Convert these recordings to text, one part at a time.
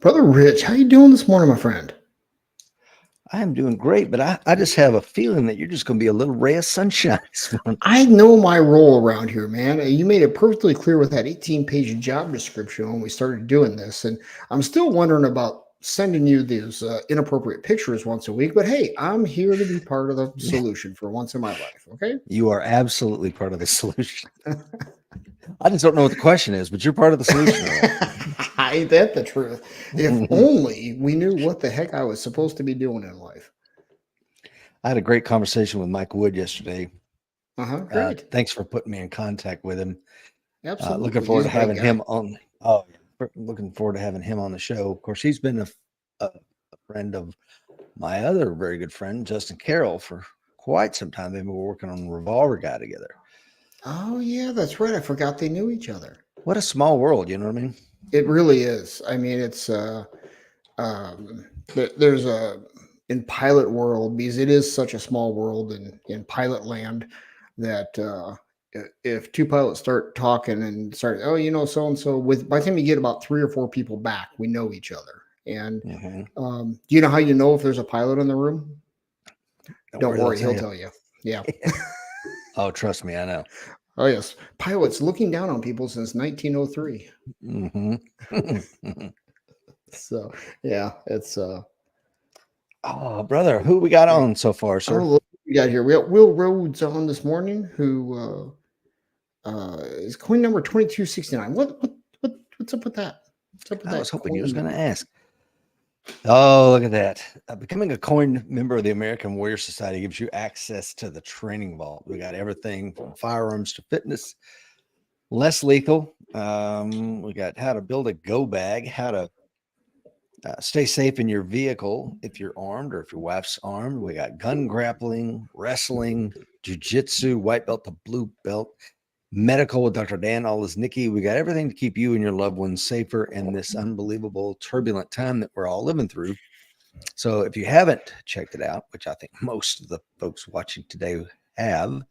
Brother Rich, how you doing this morning, my friend? I am doing great, but I just have a feeling that you're just going to be a little ray of sunshine this morning. I know my role around here, man. You made it perfectly clear with that 18-page job description when we started doing this, and I'm still wondering about sending you these inappropriate pictures once a week. But hey, I'm here to be part of the solution for once in my life. Okay. You are absolutely part of the solution. I just don't know what the question is, but you're part of the solution. All Ain't that the truth? If right. only we knew what the heck I was supposed to be doing in life. I had a great conversation with Mike Wood yesterday. Great. Thanks for putting me in contact with him. Looking Absolutely. forward He's to a great having guy. him on. Oh, yeah. Looking forward to having him on the show. Of course, he's been a friend of my other very good friend, Justin Carroll, for quite some time. They've been working on Revolver Guy together. Oh, yeah, that's right. I forgot they knew each other. What a small world, you know what I mean? It really is. I mean, it's there's a in pilot world because it is such a small world in pilot land that if two pilots start talking and start, oh, so and so, with by the time you get about three or four people back, we know each other. And Mm-hmm. do you know how you know if there's a pilot in the room? Don't They'll worry, tell he'll you. tell you. Yeah. Oh, trust me, I know. Oh yes, pilots looking down on people since 1903. Mm-hmm. So yeah, it's Oh, brother, who we got on so far, oh, sir? look what we got here. We got Will Rhodes on this morning, who is coin number 2269. What's up with that? What's up with I was that hoping you was coin going to number? ask. Oh, look at that. Becoming a coin member of the American Warrior Society gives you access to the training vault. We got everything from firearms to fitness, less lethal. We got how to build a go bag, how to stay safe in your vehicle if you're armed or if your wife's armed. We got gun grappling, wrestling, jujitsu, white belt to blue belt, medical with Dr. Dan Olesnicki. We got everything to keep you and your loved ones safer in this unbelievable, turbulent time that we're all living through. So if you haven't checked it out, which I think most of the folks watching today have,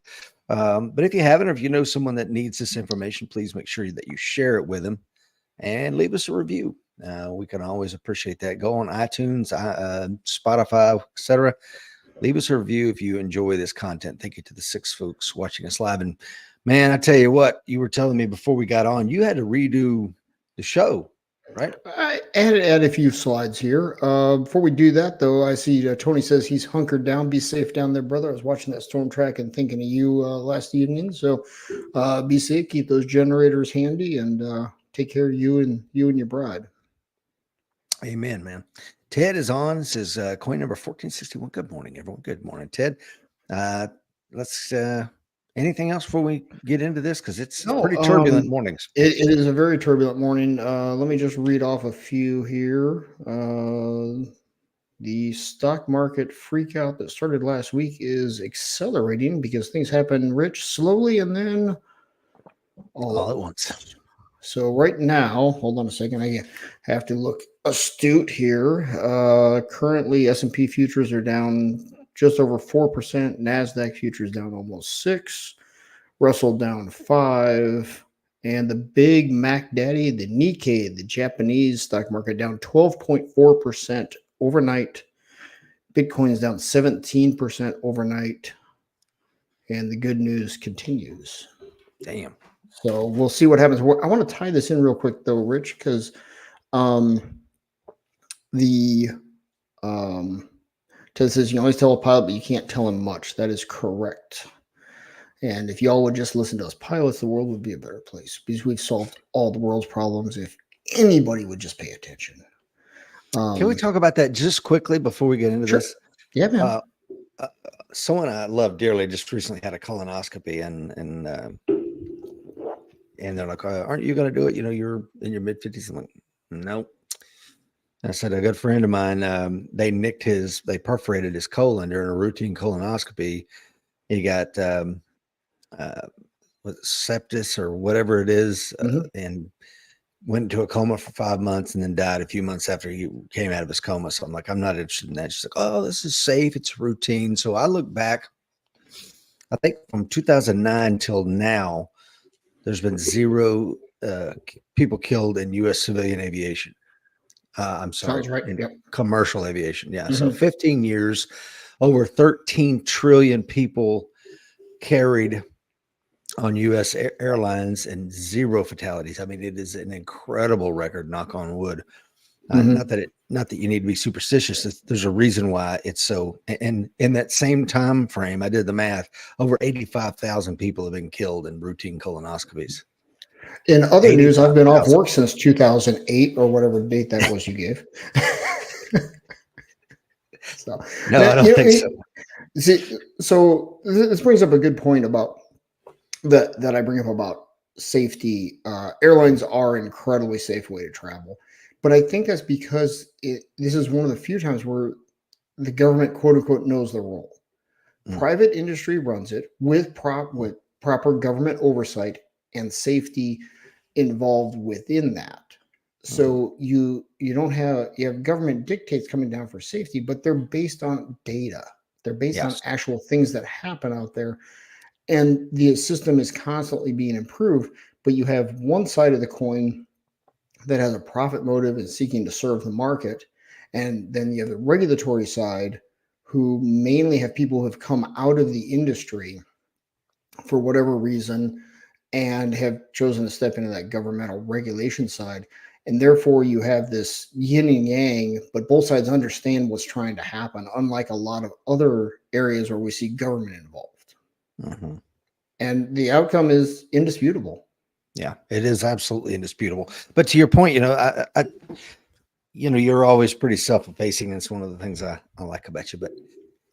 but if you haven't, or if you know someone that needs this information, please make sure that you share it with them and leave us a review. We can always appreciate that. Go on iTunes, Spotify, etc. Leave us a review if you enjoy this content. Thank you to the 6 folks watching us live. And man, I tell you what, you were telling me before we got on, you had to redo the show, right? I add a few slides here. Before we do that, though, I see Tony says he's hunkered down. Be safe down there, brother. I was watching that storm track and thinking of you last evening. So be safe. Keep those generators handy, and take care of you and your bride. Amen, man. Ted is on. This is coin number 1461. Good morning, everyone. Good morning, Ted. Let's anything else before we get into this? Because it's No, pretty turbulent mornings. it is a very turbulent morning. Let me just read off a few here. The stock market freak out that started last week is accelerating because things happen rich slowly and then all at once. So right now, hold on a second. I have to look astute here. Currently, S&P futures are down just over 4%. Nasdaq futures down almost 6. Russell down 5. And the big Mac Daddy, the Nikkei, the Japanese stock market, down 12.4% overnight. Bitcoin is down 17% overnight. And the good news continues. Damn. So we'll see what happens. I want to tie this in real quick, though, Rich, because the Ted says you can always tell a pilot, but you can't tell him much. That is correct. And if y'all would just listen to us pilots, the world would be a better place because we've solved all the world's problems if anybody would just pay attention. Can we talk about that just quickly before we get into Sure. this? Yeah, man. Someone I love dearly just recently had a colonoscopy, and they're like, "Aren't you going to do it? You know, you're in your mid-50s." I'm like, "Nope." I said, a good friend of mine, they perforated his colon during a routine colonoscopy. He got sepsis or whatever it is, and went into a coma for 5 months and then died a few months after he came out of his coma. So I'm like, I'm not interested in that. She's like, oh, this is safe. It's routine. So I look back, I think from 2009 till now, there's been 0 people killed in U.S. civilian aviation. I'm sorry, Sounds right. in Yep. commercial aviation. Yeah. So Mhm. 15 years, over 13 trillion people carried on U.S. airlines and zero fatalities. I mean, it is an incredible record. Knock on wood. Mhm. Not that you need to be superstitious. There's a reason why it's so. And in that same time frame, I did the math. Over 85,000 people have been killed in routine colonoscopies. In other news, I've been off 85,000. work since 2008 or whatever date that was you gave. So No, now, I don't think so. see, so this brings up a good point about that I bring up about safety. Airlines are an incredibly safe way to travel, but I think that's because this is one of the few times where the government, quote unquote, knows the role. Mm, Private industry runs it with proper government oversight and safety involved within that. mhm. So you don't have you have government dictates coming down for safety, but they're based on data. They're based on Yes. actual things that happen out there, and the system is constantly being improved. But you have one side of the coin that has a profit motive and seeking to serve the market, and then you have the regulatory side, who mainly have people who have come out of the industry for whatever reason and have chosen to step into that governmental regulation side. And therefore, you have this yin and yang, but both sides understand what's trying to happen, unlike a lot of other areas where we see government involved. Mhm. And the outcome is indisputable. Yeah, it is absolutely indisputable. But to your point, you're always pretty self-effacing. And it's one of the things I like about you. But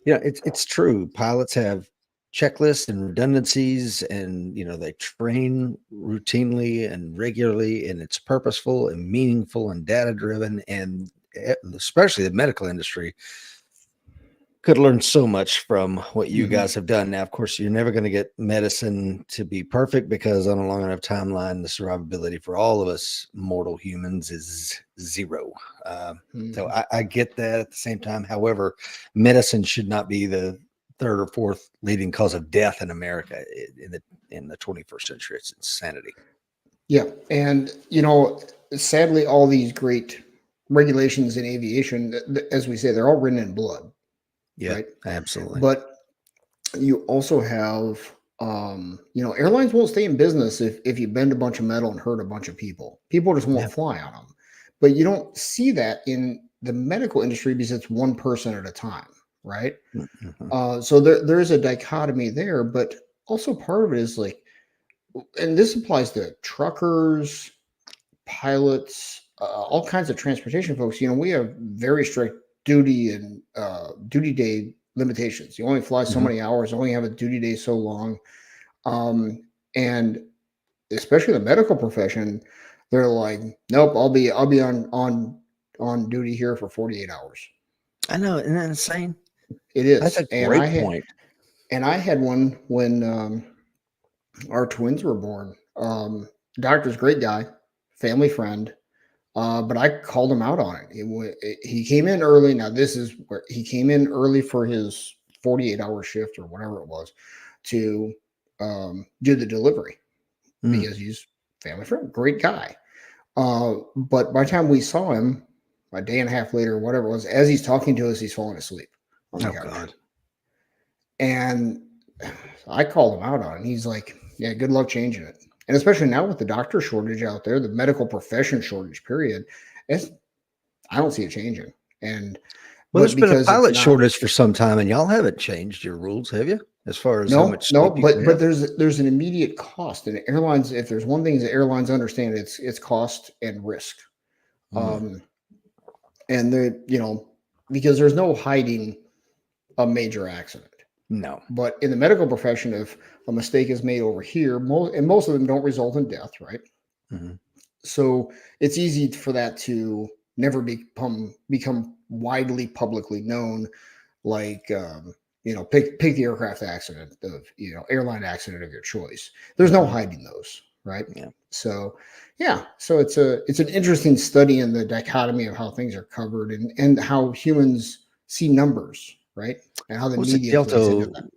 it's true. Pilots have checklists and redundancies, and they train routinely and regularly, and it's purposeful and meaningful and data driven. And especially the medical industry could learn so much from what you Mhm. guys have done. Now, of course, you're never going to get medicine to be perfect, because on a long enough timeline, the survivability for all of us mortal humans is zero. So Mhm. I get that. At the same time, however, medicine should not be the third or fourth leading cause of death in America in the 21st century. It's insanity. Yeah. And, sadly, all these great regulations in aviation, as we say, they're all written in blood, Yeah, right? absolutely. But you also have, airlines won't stay in business if you bend a bunch of metal and hurt a bunch of people. People just Yeah. won't fly on them. But you don't see that in the medical industry because it's one person at a time, right? Mhm. So there's a dichotomy there, but also part of it is like, and this applies to truckers, pilots, all kinds of transportation folks. We have very strict duty and duty day limitations. You only fly so Mhm. many hours, only have a duty day so long. And especially the medical profession, they're like, nope, I'll be on duty here for 48 hours. I know, isn't that insane? It That's is. a great point. And I had one when our twins were born. Doctor's great guy, family friend. But I called him out on it. He came in early. Now, this is where he came in early for his 48-hour shift or whatever it was to do the delivery Mm. because he's family friend, great guy. But by the time we saw him, a day and a half later, whatever it was, as he's talking to us, he's falling asleep on the Oh couch. God. And I called him out on it. He's like, yeah, good luck changing it. And especially now with the doctor shortage out there, the medical profession shortage, period, it's I don't see it changing. And Well, but there's been a because it's pilot not shortage for some time, and y'all haven't changed your rules, have you? As far as how no, much no, sleep you can but have? there's an immediate cost. And airlines, if there's one thing that airlines understand, it's cost and risk. Mm, Um, and because there's no hiding a major accident. no. But in the medical profession, if a mistake is made over here, most of them don't result in death, right? Mhm. So it's easy for that to never become widely publicly known. Like pick the aircraft accident of airline accident of your choice. There's no Mhm. hiding those, right? Yeah. So yeah, so it's an interesting study in the dichotomy of how things are covered and how humans see numbers, right? And how the What was it, media plays into Delta? that.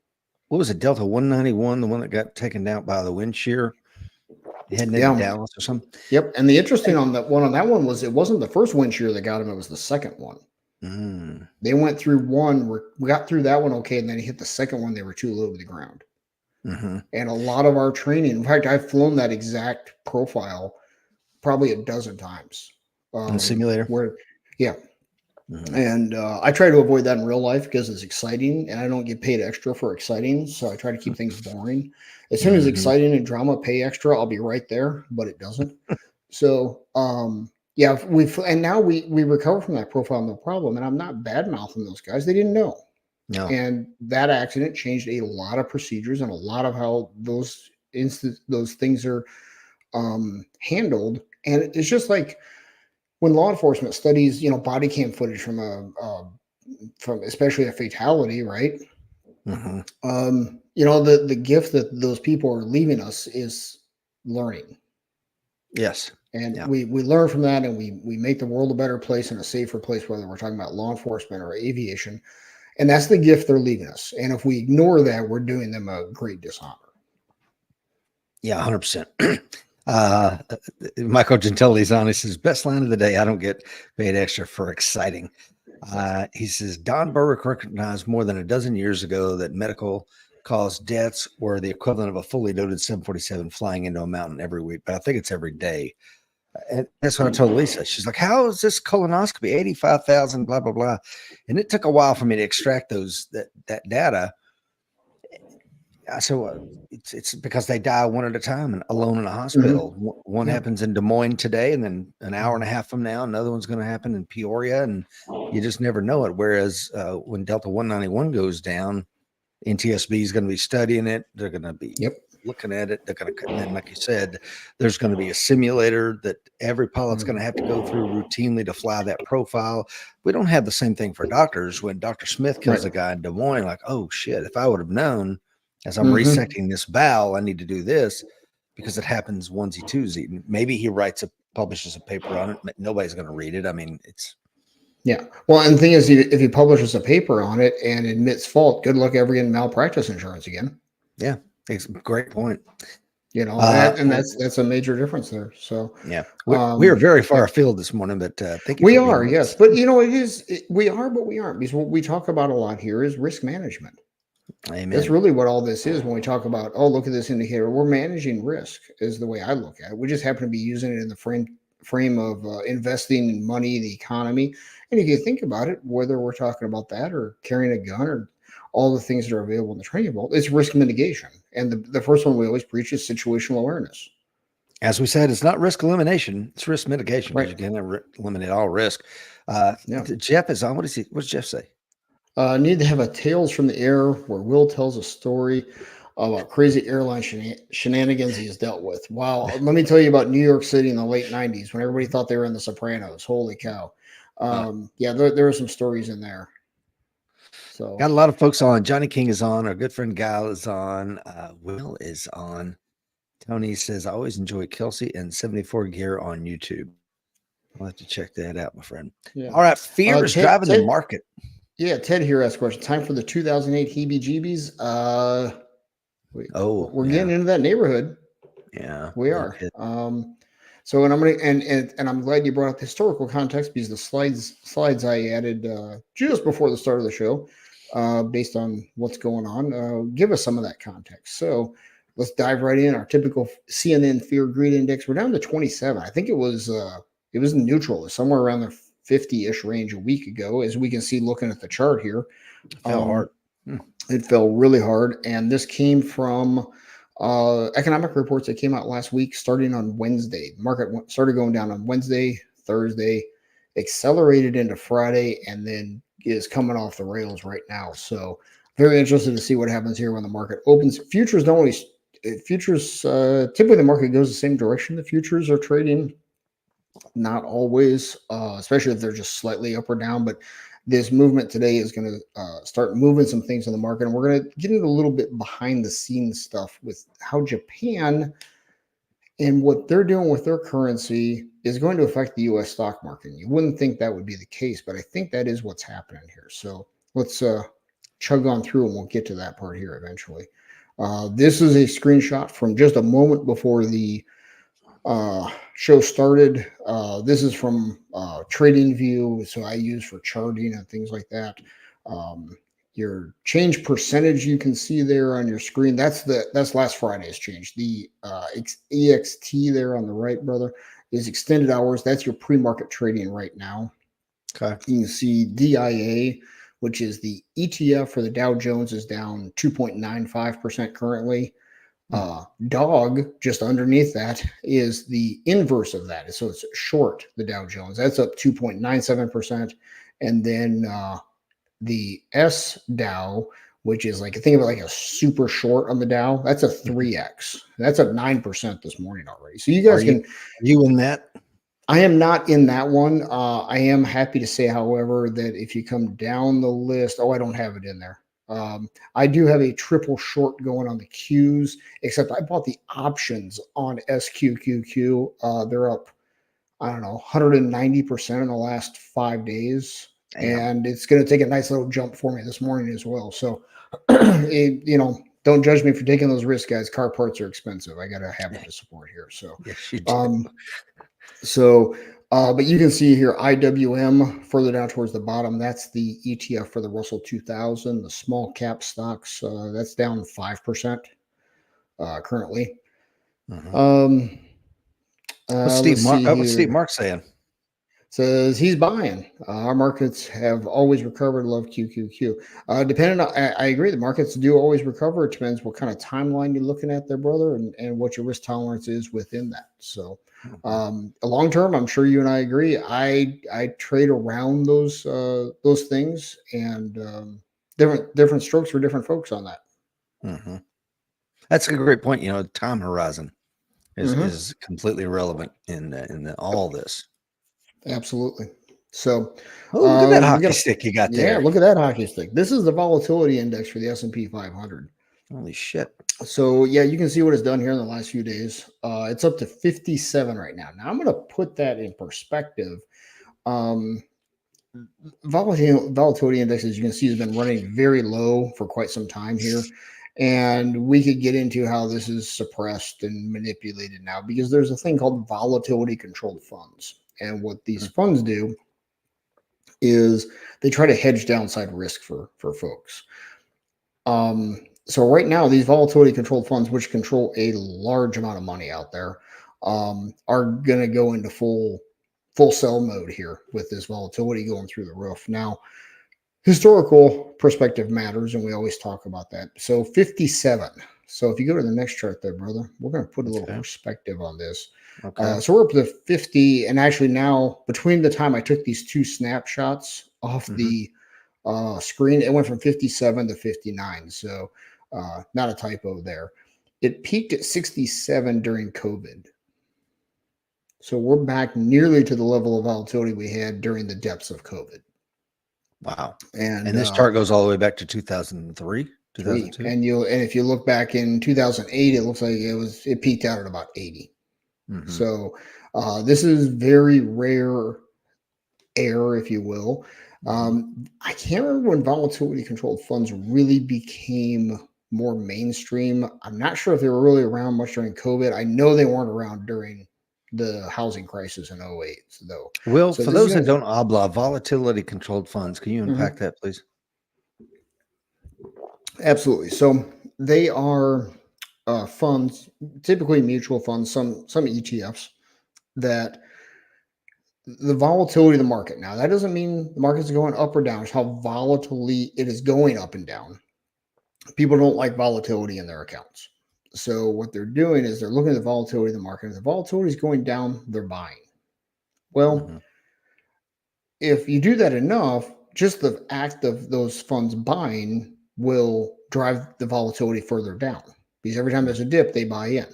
What was it, Delta 191, the one that got taken out by the wind shear heading into Dallas or something. Yep. And the interesting on that one was it wasn't the first wind shear that got him, it was the second one. They went through one, we got through that one okay, and then he hit the second one, they were too low to the ground. And a lot of our training, in fact, I've flown that exact profile probably a dozen times. In simulator? Yeah. And I try to avoid that in real life because it's exciting and I don't get paid extra for exciting. So I try to keep things boring. As soon as exciting and drama pay extra, I'll be right there, but it doesn't. So, yeah, and now we recover from that profile, no problem. And I'm not bad mouthing those guys. They didn't know. No. And that accident changed a lot of procedures and a lot of how those things are handled. And it's just like when law enforcement studies, body cam footage from especially a fatality, right? The gift that those people are leaving us is learning. Yes. And we learn from that, and we make the world a better place and a safer place, whether we're talking about law enforcement or aviation. And that's the gift they're leaving us. And if we ignore that, we're doing them a great dishonor. Yeah, 100%. Michael Gentili's on. He says, best line of the day. I don't get paid extra for exciting. He says, Don Burrick recognized more than a dozen years ago that medical cause deaths were the equivalent of a fully loaded 747 flying into a mountain every week. But I think it's every day. And that's what I told Lisa. She's like, how is this colonoscopy? 85,000, blah, blah, blah. And it took a while for me to extract that data. So it's because they die one at a time and alone in a hospital. One happens in Des Moines today, and then an hour and a half from now, another one's going to happen in Peoria, and you just never know it. Whereas when Delta 191 goes down, NTSB is going to be studying it. They're going to be looking at it. They're going to, and like you said, there's going to be a simulator that every pilot's going to have to go through routinely to fly that profile. We don't have the same thing for doctors. When Dr. Smith kills a guy in Des Moines, like, oh shit, if I would have known as I'm resecting this bowel, I need to do this, because it happens onesie twosie. Maybe he publishes a paper on it. Nobody's going to read it. I mean, it's. Yeah. Well, and the thing is, if he publishes a paper on it and admits fault, good luck ever getting malpractice insurance again. Yeah. It's a great point. And that's a major difference there. So yeah, we are very far afield this morning, but thank you. We are, yes, but we are, but we aren't, because what we talk about a lot here is risk management. Amen. That's really what all this is when we talk about, oh, look at this indicator. We're managing risk is the way I look at it. We just happen to be using it in the frame of investing in money, the economy. And if you think about it, whether we're talking about that or carrying a gun or all the things that are available in the training vault, it's risk mitigation. And the first one we always preach is situational awareness. As we said, it's not risk elimination, it's risk mitigation. Right. You can't eliminate all risk. Jeff is on. What does Jeff say? Need to have a Tales from the Air where Will tells a story about crazy airline shenanigans he's dealt with. Wow. Let me tell you about New York City in the late 90s when everybody thought they were in The Sopranos. Holy cow. There are some stories in there. So got a lot of folks on. Johnny King is on. Our good friend Guile is on. Will is on. Tony says, I always enjoy Kelsey and 74 Gear on YouTube. I'll have to check that out, my friend. Yeah. All right. Fear is driving the market. Yeah, Ted here asks a question. Time for the 2008 heebie-jeebies. We're getting into that neighborhood. Yeah, we are. So, and I'm gonna and I'm glad you brought up historical context, because the slides I added just before the start of the show, based on what's going on, give us some of that context. So let's dive right in. Our typical CNN fear greed index. We're down to 27. I think it was neutral, somewhere around the 50-ish range a week ago, as we can see looking at the chart here. It fell hard. It fell really hard, and this came from economic reports that came out last week, starting on Wednesday. The market started going down on Wednesday, Thursday, accelerated into Friday, and then is coming off the rails right now. So very interested to see what happens here when the market opens. Futures typically the market goes the same direction. The futures are trading. Not always, especially if they're just slightly up or down, but this movement today is going to start moving some things in the market. And we're going to get into a little bit behind the scenes stuff with how Japan and what they're doing with their currency is going to affect the U.S. stock market. You wouldn't think that would be the case, but I think that is what's happening here. So let's chug on through, and we'll get to that part here eventually. This is a screenshot from just a moment before the show started. This is from Trading View, so I use for charting and things like that. Your change percentage you can see there on your screen. That's last Friday's change. The EXT there on the right, brother, is extended hours. That's your pre-market trading right now. Okay. You can see DIA, which is the ETF for the Dow Jones, is down 2.95% currently. Dog, just underneath that, is the inverse of that. So it's short the Dow Jones. That's up 2.97%. And then the S Dow, which is like, think of it like a super short on the Dow, that's a 3X. That's up 9% this morning already. So you guys are you in that? I am not in that one. I am happy to say, however, that if you come down the list, I don't have it in there. I do have a triple short going on the Qs, except I bought the options on SQQQ. They're up, I don't know, 190% in the last 5 days. Damn. And it's going to take a nice little jump for me this morning as well. So, don't judge me for taking those risks, guys. Car parts are expensive. I got to have it to support here. So, yes, you do. But you can see here IWM further down towards the bottom. That's the ETF for the Russell 2000. The small cap stocks, that's down 5% currently. What's Steve Mark saying? Says he's buying. Our markets have always recovered. Love QQQ. Depending on, I agree. The markets do always recover. It depends what kind of timeline you're looking at there, brother, and what your risk tolerance is within that. So, long term, I'm sure you and I agree. I trade around those things, and different strokes for different folks on that. That's a great point. Time horizon is completely relevant in all this. Absolutely. So, look at that hockey stick you got there. Yeah, look at that hockey stick. This is the volatility index for the S&P 500. Holy shit. So, yeah, you can see what it's done here in the last few days. It's up to 57 right now. Now, I'm going to put that in perspective. Volatility index, as you can see, has been running very low for quite some time here. And we could get into how this is suppressed and manipulated now, because there's a thing called volatility controlled funds. And what these funds do is they try to hedge downside risk for folks. So right now, these volatility controlled funds, which control a large amount of money out there, are going to go into full sell mode here with this volatility going through the roof. Now, historical perspective matters, and we always talk about that. So 57. So if you go to the next chart there, brother, we're going to put a little perspective on this. Okay. So we're up to 50, and actually now, between the time I took these two snapshots off the screen, it went from 57 to 59. So not a typo there. It peaked at 67 during COVID. So we're back nearly to the level of volatility we had during the depths of COVID. Wow. And this chart goes all the way back to 2003, 2002. And if you look back in 2008, it looks like it peaked out at about 80. So this is very rare air, if you will. I can't remember when volatility controlled funds really became more mainstream. I'm not sure if they were really around much during COVID. I know they weren't around during the housing crisis in 2008, though. Well, so for those that don't volatility controlled funds, can you unpack that, please? Absolutely. So they are funds, typically mutual funds, some ETFs, that the volatility of the market. Now, that doesn't mean the market's going up or down. It's how volatilely it is going up and down. People don't like volatility in their accounts. So what they're doing is they're looking at the volatility of the market. If the volatility is going down, they're buying. Well, if you do that enough, just the act of those funds buying will drive the further down, because every time there's a dip, they buy in.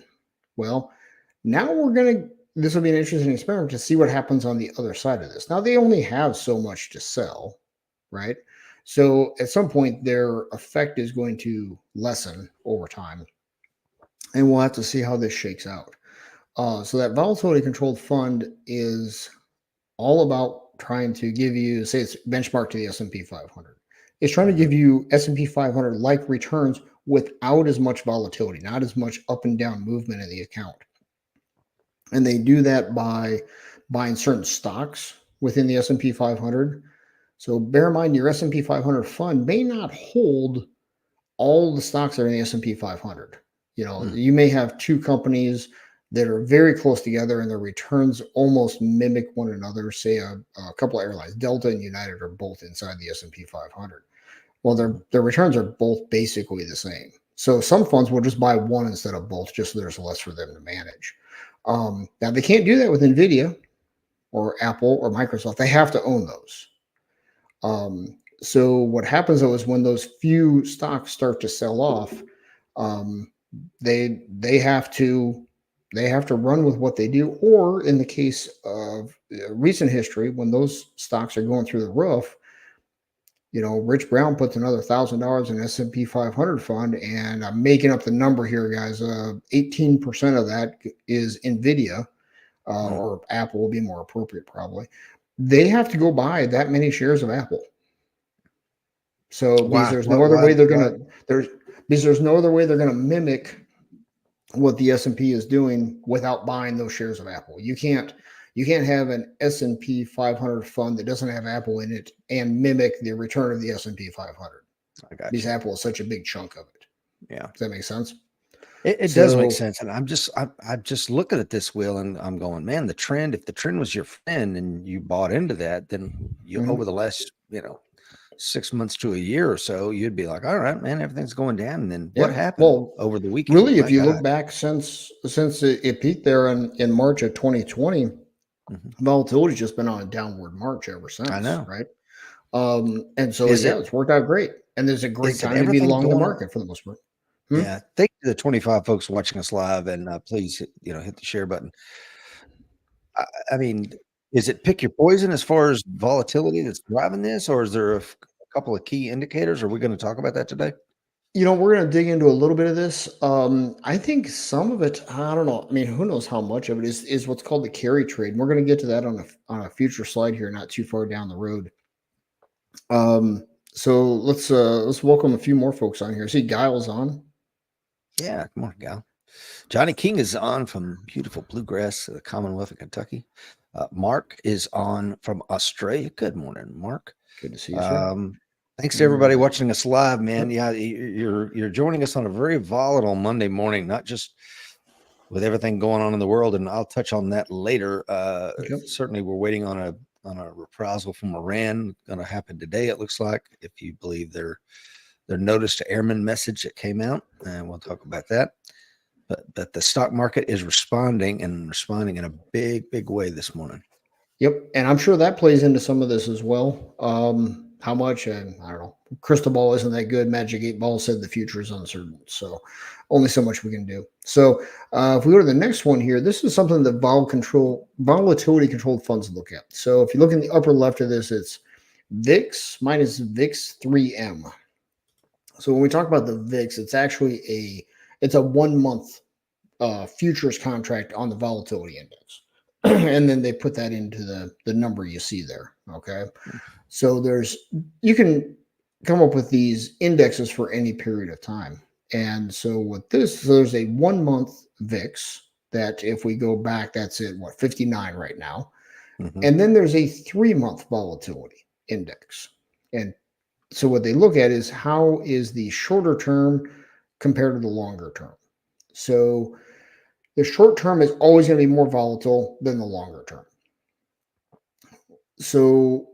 Well, now this will be an interesting experiment to see what happens on the other side of this. Now, they only have so much to sell, right? So at some point, their effect is going to lessen over time, and we'll have to see how this shakes out. So that volatility controlled fund is all about trying to give you, say it's benchmarked to the S&P 500. It's trying to give you S&P 500 like returns without as much volatility, not as much up and down movement in the account. And they do that by buying certain stocks within the S&P 500. So bear in mind your S&P 500 fund may not hold all the stocks that are in the S&P 500. You may have two companies that are very close together and their returns almost mimic one another. Say a couple of airlines, Delta and United, are both inside the S&P 500. Well, their returns are both basically the same. So some funds will just buy one instead of both, just so there's less for them to manage. Now they can't do that with Nvidia or Apple or Microsoft. They have to own those. So what happens though is when those few stocks start to sell off, they have to run with what they do. Or in the case of recent history, when those stocks are going through the roof, Rich Brown puts another $1,000 in S&P 500 fund, and I'm making up the number here, guys. 18% of that is Nvidia, or Apple will be more appropriate, probably. They have to go buy that many shares of Apple. So because there's no other way they're gonna mimic what the S&P is doing without buying those shares of Apple. You can't have an S&P 500 fund that doesn't have Apple in it and mimic the return of the S&P 500. Because Apple is such a big chunk of it. Yeah. Does that make sense? It does make sense. And I'm just looking at this, Will, and I'm going, man, if the trend was your friend and you bought into that, then over the last, 6 months to a year or so, you'd be like, all right, man, everything's going down. And then what happened over the weekend? Really, if you look back since it peaked there in March of 2020, volatility's just been on a downward march ever since. I know. Right. And so it's worked out great. And there's a great time to be long the market for the most part. Yeah. Thank you to the 25 folks watching us live, and please, hit the share button. I mean, is it pick your poison as far as volatility that's driving this, or is there a couple of key indicators? Are we going to talk about that today? We're going to dig into a little bit of this. I think some of it, I don't know. I mean, who knows how much of it is what's called the carry trade. And we're going to get to that on a future slide here, not too far down the road. So let's welcome a few more folks on here. See, Giles on. Yeah, come on, Guile. Johnny King is on from beautiful Bluegrass, the Commonwealth of Kentucky. Mark is on from Australia. Good morning, Mark. Good to see you, sir. Thanks to everybody watching us live, man. Yeah, you're joining us on a very volatile Monday morning, not just with everything going on in the world, and I'll touch on that later. Certainly, we're waiting on a reprisal from Iran. Going to happen today, it looks like, if you believe their notice to airmen message that came out, and we'll talk about that. But the stock market is responding in a big way this morning. Yep, and I'm sure that plays into some of this as well. How much? And I don't know. Crystal ball isn't that good. Magic 8 Ball said the future is uncertain. So only so much we can do. So if we go to the next one here, this is something that volatility controlled funds look at. So if you look in the upper left of this, it's VIX minus VIX 3M. So when we talk about the VIX, it's actually a 1 month futures contract on the volatility index. And then they put that into the number you see there. Okay. So you can come up with these indexes for any period of time. And so with this, there's a 1 month VIX that if we go back, that's at 59 right now. And then there's a 3 month volatility index. And so what they look at is how is the shorter term compared to the longer term. So the short term is always going to be more volatile than the longer term. So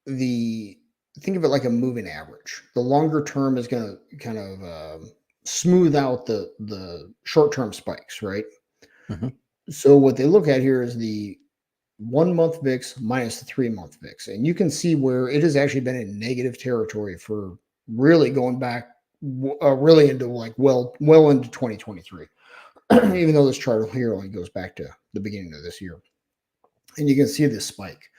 think of it like a moving average. The longer term is going to kind of smooth out the short-term spikes, right? So what they look at here is the 1 month VIX minus the 3 month VIX. And you can see where it has actually been in negative territory for really going back really into well into 2023. Even though this chart here only goes back to the beginning of this year. And you can see this spike.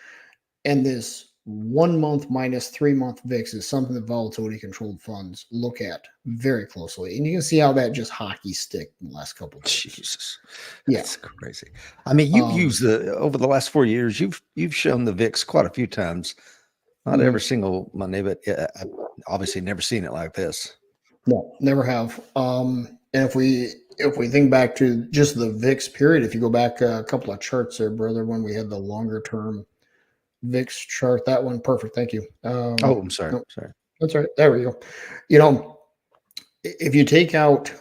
And this 1 month minus 3 month VIX is something that volatility controlled funds look at very closely. And you can see how that just hockey stick in the last couple of days. Jesus. That's crazy. I mean, you've used over the last 4 years, you've shown the VIX quite a few times. Not every single Monday, but I've obviously never seen it like this. No, never have. And if we think back to just the VIX period, if you go back a couple of charts there, brother, when we had the longer term VIX chart, that one, perfect. Thank you. Oh, I'm sorry. No, Sorry. that's right. There we go. You know, if you take out,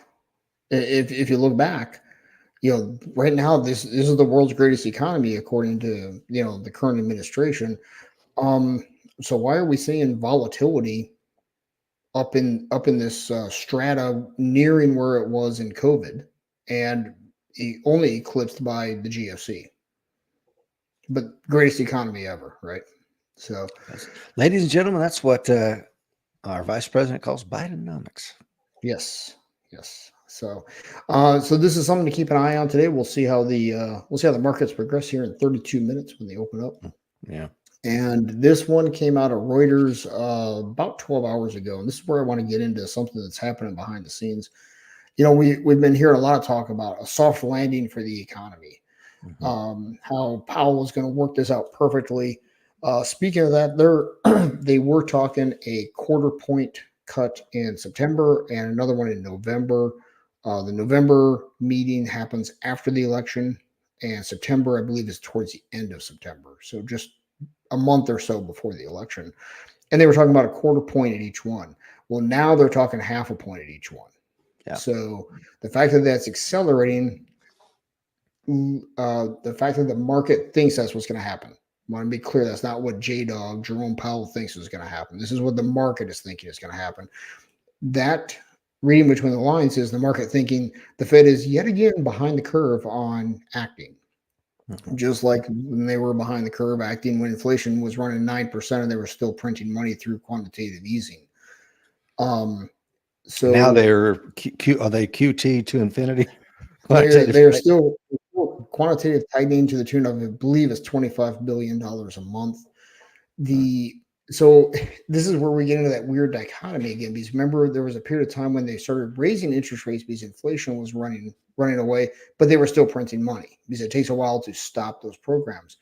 if you look back, you know, right now this is the world's greatest economy according to the current administration. So why are we seeing volatility up in this strata nearing where it was in COVID, and only eclipsed by the GFC, but greatest economy ever, right? So, Yes. Ladies and gentlemen, that's what our vice president calls Bidenomics. yes, yes. So this is something to keep an eye on today. We'll see how the markets progress here in 32 minutes when they open up. Yeah. And this one came out of Reuters about 12 hours ago. And this is where I want to get into something that's happening behind the scenes. You know, we've been hearing a lot of talk about a soft landing for the economy, how Powell is going to work this out perfectly. Speaking of that, they were talking a quarter point cut in September and another one in November. The November meeting happens after the election, and September, I believe, is towards the end of September. So just a month or so before the election. And they were talking about a quarter point at each one. Well, now they're talking half a point at each one. Yeah. So the fact that that's accelerating, the fact that the market thinks that's what's going to happen. I want to be clear, that's not what J-Dog, Jerome Powell, thinks is going to happen. This is what the market is thinking is going to happen. That reading between the lines is the market thinking the Fed is yet again behind the curve on acting. Just like when they were behind the curve acting when inflation was running 9% and they were still printing money through quantitative easing. So now they're are they QT to infinity? They're still quantitative tightening to the tune of, I believe, it's $25 billion a month. So this is where we get into that weird dichotomy again, because remember there was a period of time when they started raising interest rates because inflation was running away, but they were still printing money because it takes a while to stop those programs.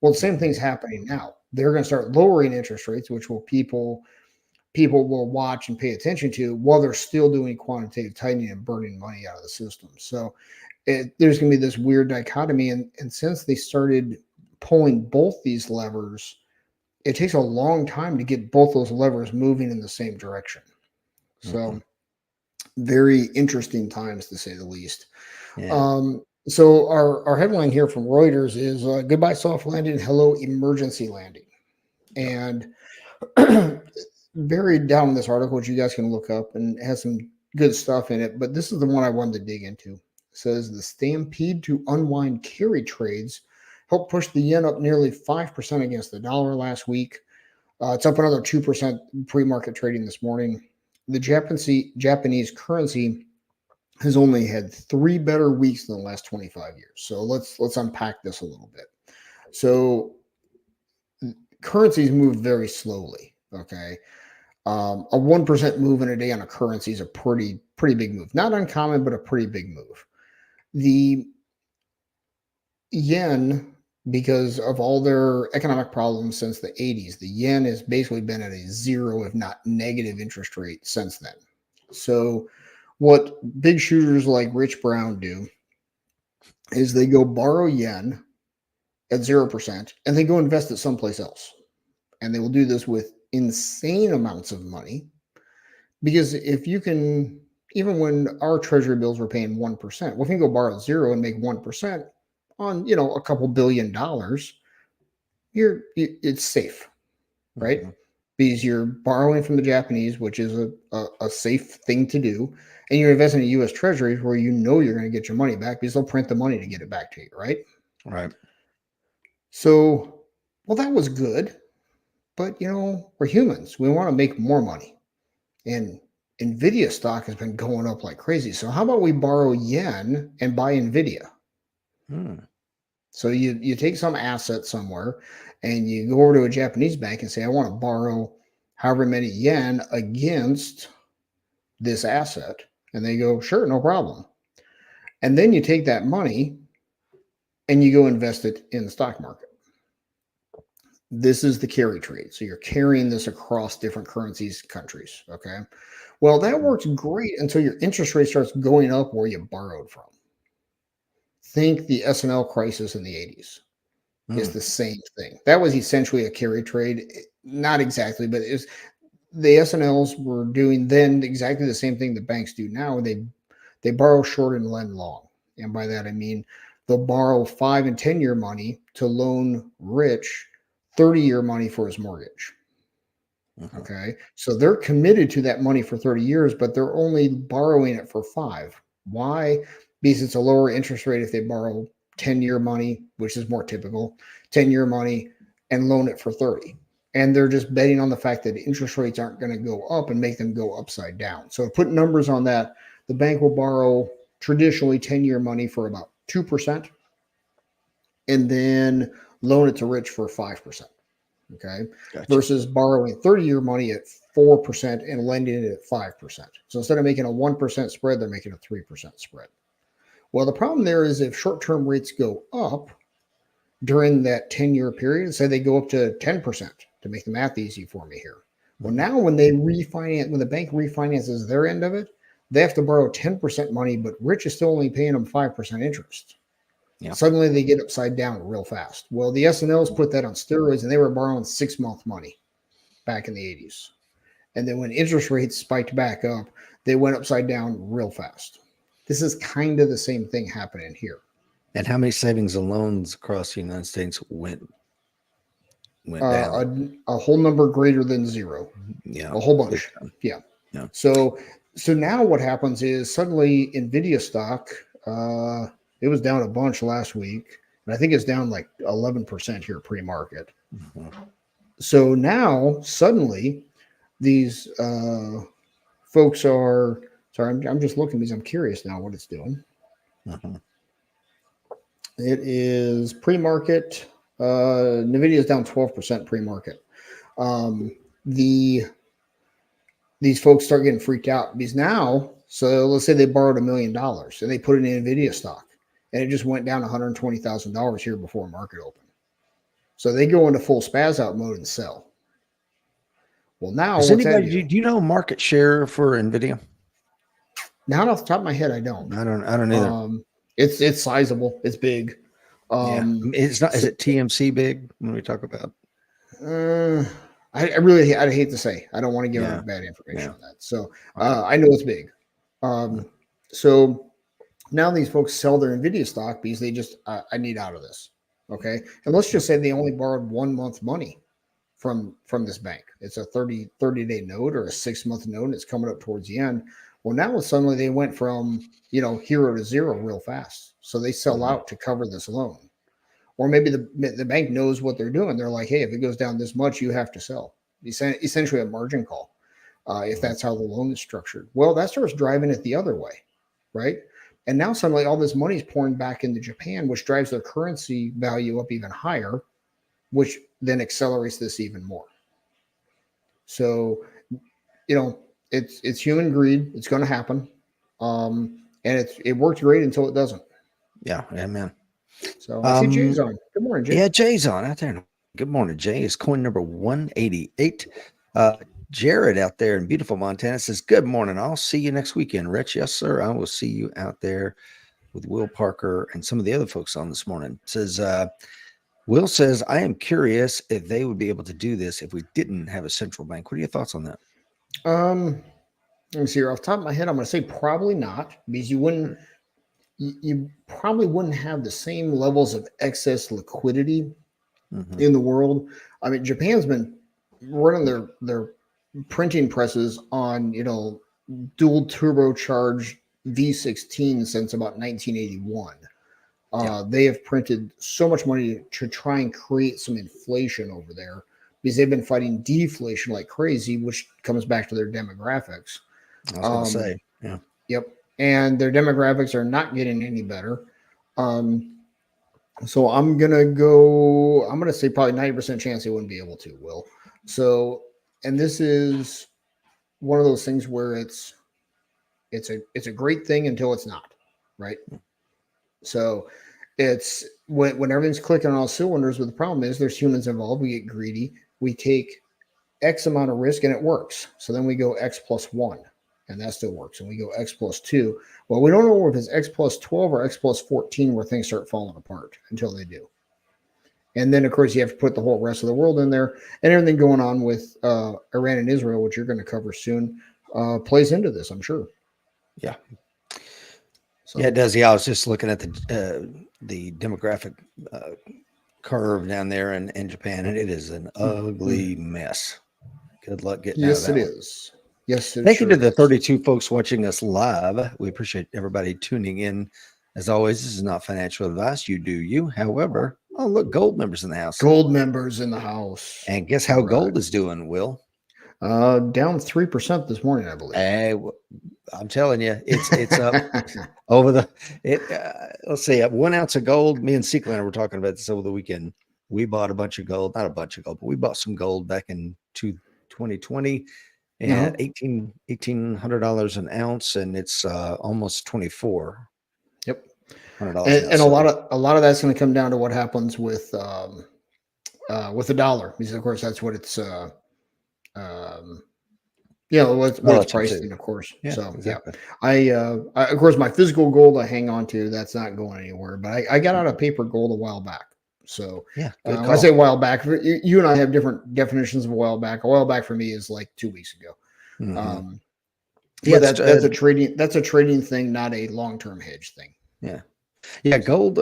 Well, the same thing's happening now. They're going to start lowering interest rates, which will people will watch and pay attention to while they're still doing quantitative tightening and burning money out of the system. So there's going to be this weird dichotomy. And since they started pulling both these levers, it takes a long time to get both those levers moving in the same direction. So very interesting times, to say the least. Yeah. So our headline here from Reuters is goodbye soft landing, hello emergency landing. And buried down in this article, which you guys can look up, and it has some good stuff in it, but this is the one I wanted to dig into. It says the stampede to unwind carry trades helped push the yen up nearly 5% against the dollar last week. It's up another 2% pre-market trading this morning. The Japanese currency has only had 3 better weeks in the last 25 years. So let's unpack this a little bit. So currencies move very slowly. Okay. A 1% move in a day on a currency is a pretty big move. Not uncommon, but a pretty big move. The yen, because of all their economic problems since the 80s, the yen has basically been at a zero, if not negative interest rate since then. So what big shooters like Rich Brown do is they go borrow yen at 0% and they go invest it someplace else. And they will do this with insane amounts of money, because if you can, even when our treasury bills were paying 1%, well, if you can go borrow 0 and make 1% on a couple $1 billion, it's safe, right? Because you're borrowing from the Japanese, which is a safe thing to do, and you're investing in U.S. treasuries where you're going to get your money back because they'll print the money to get it back to you, right? Right. So, well, that was good. But, we're humans. We want to make more money. And NVIDIA stock has been going up like crazy. So how about we borrow yen and buy NVIDIA? So you take some asset somewhere and you go over to a Japanese bank and say, I want to borrow however many yen against this asset. And they go, sure, no problem. And then you take that money and you go invest it in the stock market. This is the carry trade. So you're carrying this across different currencies, countries. Okay. Well, that works great until your interest rate starts going up where you borrowed from. Think the S&L crisis in the 80s. Is the same thing. That was essentially a carry trade. Not exactly, but it was the S&Ls were doing then exactly the same thing that banks do now. They borrow short and lend long. And by that I mean they'll borrow 5 and 10-year money to loan Rich 30-year money for his mortgage. Okay. So they're committed to that money for 30 years, but they're only borrowing it for 5. Why? Because it's a lower interest rate if they borrow 10-year money, which is more typical, 10-year money and loan it for 30. And they're just betting on the fact that interest rates aren't going to go up and make them go upside down. So to put numbers on that, the bank will borrow traditionally 10-year money for about 2% and then loan it to Rich for 5%. Okay. Gotcha. Versus borrowing 30-year money at 4% and lending it at 5%. So instead of making a 1% spread, they're making a 3% spread. Well, the problem there is if short-term rates go up during that 10-year period, say they go up to 10% to make the math easy for me here. Well, now when they refinance, when the bank refinances their end of it, they have to borrow 10% money, but Rich is still only paying them 5% interest. Yeah. Suddenly they get upside down real fast. Well, the S&Ls put that on steroids and they were borrowing 6-month money back in the 80s. And then when interest rates spiked back up, they went upside down real fast. This is kind of the same thing happening here. And how many savings and loans across the United States went down? A whole number greater than 0. Yeah. A whole bunch. Yeah. So now what happens is suddenly NVIDIA stock, it was down a bunch last week, and I think it's down like 11% here pre-market. So now suddenly these folks are sorry. I'm just looking because I'm curious now what it's doing. It is pre-market. NVIDIA is down 12% pre-market. These folks start getting freaked out because now, so let's say they borrowed $1 million and they put it in NVIDIA stock. And it just went down $120,000 here before market open. So they go into full spaz out mode and sell. Well, now does anybody do you know market share for NVIDIA? Not off the top of my head, I don't. I don't either. It's sizable. It's big. It's not. Is it TMC big when we talk about? I'd hate to say. I don't want to give out bad information on that. So I know it's big. So now these folks sell their NVIDIA stock because they just, I need out of this. Okay. And let's just say they only borrowed 1 month money from this bank. It's a 30-day note or a 6-month note. And it's coming up towards the end. Well, now suddenly they went from, 0 to 0 real fast. So they sell out to cover this loan. Or maybe the bank knows what they're doing. They're like, hey, if it goes down this much, you have to sell. Essentially a margin call, if that's how the loan is structured. Well, that starts driving it the other way, right? And now suddenly all this money is pouring back into Japan, which drives their currency value up even higher, which then accelerates this even more. So, it's human greed. It's going to happen. And it works great until it doesn't. Yeah, man. So I see Jay's on. Good morning, Jay. Yeah, Jay's on out there. Good morning, Jay. It's coin number 188. Jared out there in beautiful Montana says, good morning. I'll see you next weekend, Rich. Yes, sir. I will see you out there with Will Parker and some of the other folks on this morning. Says, Will says, I am curious if they would be able to do this if we didn't have a central bank. What are your thoughts on that? Let me see here. Off the top of my head, I'm going to say probably not, because you probably wouldn't have the same levels of excess liquidity in the world. I mean, Japan's been running their printing presses on, dual turbocharged V16 since about 1981. They have printed so much money to try and create some inflation over there because they've been fighting deflation like crazy, which comes back to their demographics. I was going to say, yeah. Yep. And their demographics are not getting any better. So I'm going to say probably 90% chance they wouldn't be able to, Will. So, and this is one of those things where it's a great thing until it's not, right? So it's when everything's clicking on all cylinders, but the problem is there's humans involved. We get greedy. We take X amount of risk and it works. So then we go X plus 1 and that still works. And we go X plus 2. Well, we don't know if it's X plus 12 or X plus 14 where things start falling apart until they do. And then, of course, you have to put the whole rest of the world in there, and everything going on with Iran and Israel, which you're going to cover soon, plays into this, I'm sure. Yeah. So. Yeah, it does. Yeah, I was just looking at the demographic curve down there in Japan, and it is an ugly mess. Good luck getting out of that. Yes, it is. Yes, it Thank sure you to the is. 32 folks watching us live. We appreciate everybody tuning in. As always, this is not financial advice. You do you. However, oh, look, gold members in the house. Gold members in the house. And guess how gold is doing, Will? Down 3% this morning, I believe. Hey, I'm telling you, it's up over the. Let's see, 1 ounce of gold. Me and Seeklander were talking about this over the weekend. We bought a bunch of gold, not a bunch of gold, but we bought some gold back in 2020 and $1,800 an ounce, and it's almost 24. Yep. $100 and a lot of that's going to come down to what happens with the dollar, because of course that's what it's what it's priced in, of course. Yeah, so exactly. Yeah, I of course my physical gold I hang on to, that's not going anywhere, but I got out of paper gold a while back. So yeah, I say a while back. You and I have different definitions of a while back. A while back for me is like 2 weeks ago. Mm-hmm. Yeah, that's a trading thing, not a long-term hedge thing. Yeah, gold.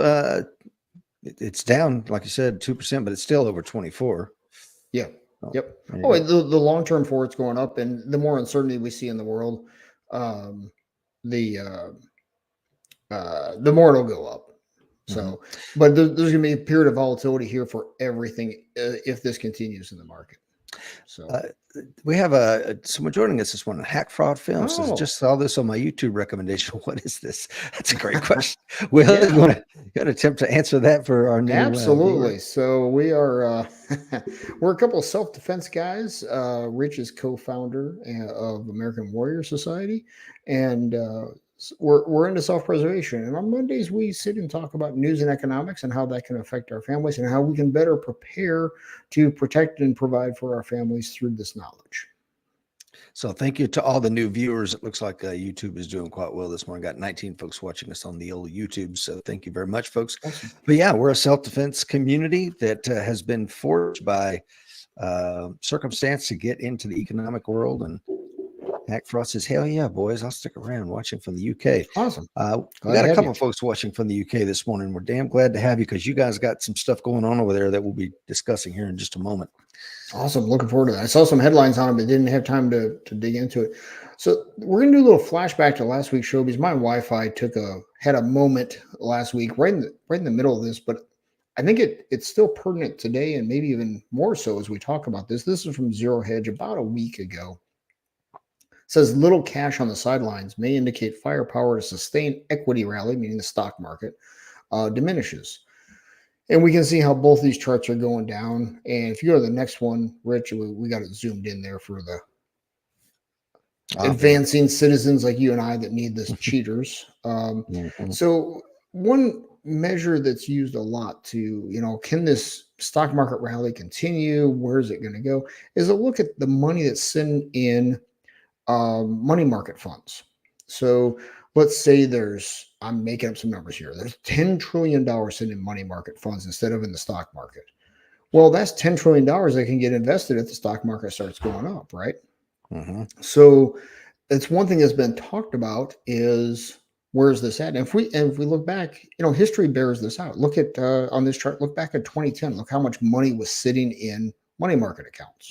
It's down, like you said, 2%, but it's still over 24. Yeah. Yep. Oh, the long-term for it's going up, and the more uncertainty we see in the world, the more it'll go up. So, but there's going to be a period of volatility here for everything if this continues in the market. So we have someone joining us this morning, Hack Fraud Films. I just saw this on my YouTube recommendation. What is this? That's a great question. Well, you want to attempt to answer that for our new absolutely. So we are we're a couple of self-defense guys. Rich is co-founder of American Warrior Society, and we're into self-preservation. And on Mondays we sit and talk about news and economics and how that can affect our families and how we can better prepare to protect and provide for our families through this knowledge. So thank you to all the new viewers. It looks like YouTube is doing quite well this morning. Got 19 folks watching us on the old YouTube. So thank you very much, folks. Awesome. But yeah, we're a self-defense community that has been forged by circumstance to get into the economic world. And Hack Fraud says, hell yeah, boys, I'll stick around watching from the UK. Awesome. We got a couple of folks watching from the UK this morning. We're damn glad to have you because you guys got some stuff going on over there that we'll be discussing here in just a moment. Awesome. Looking forward to that. I saw some headlines on it, but didn't have time to dig into it. So we're going to do a little flashback to last week's show because my Wi-Fi had a moment last week right in the middle of this, but I think it's still pertinent today and maybe even more so as we talk about this. This is from Zero Hedge about a week ago. It says little cash on the sidelines may indicate firepower to sustain equity rally, meaning the stock market, diminishes. And we can see how both these charts are going down. And if you go to the next one, Rich, we got it zoomed in there for the advancing citizens like you and I that need this cheaters. So one measure that's used a lot to, can this stock market rally continue? Where is it going to go? Is a look at the money that's sitting in money market funds. So let's say I'm making up some numbers here. There's $10 trillion sitting in money market funds instead of in the stock market. Well, that's $10 trillion that can get invested if the stock market starts going up, right? So it's one thing that's been talked about is where's this at? And if we look back, history bears this out. Look at on this chart, look back at 2010. Look how much money was sitting in money market accounts.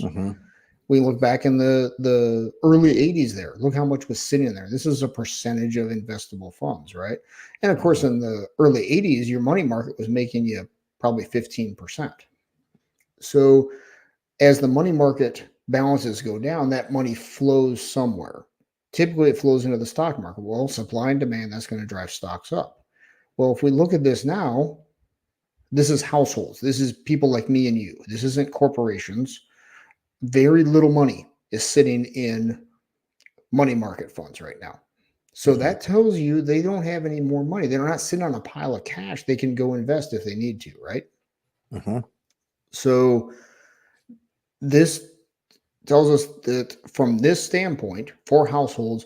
We look back in the early 80s there. Look how much was sitting there. This is a percentage of investable funds, right? And of course, in the early 80s, your money market was making you probably 15%. So as the money market balances go down, that money flows somewhere. Typically, it flows into the stock market. Well, supply and demand, that's going to drive stocks up. Well, if we look at this now, this is households. This is people like me and you. This isn't corporations. Very little money is sitting in money market funds right now. So that tells you they don't have any more money. They're not sitting on a pile of cash. They can go invest if they need to, right? Mm-hmm. So this tells us that from this standpoint, for households,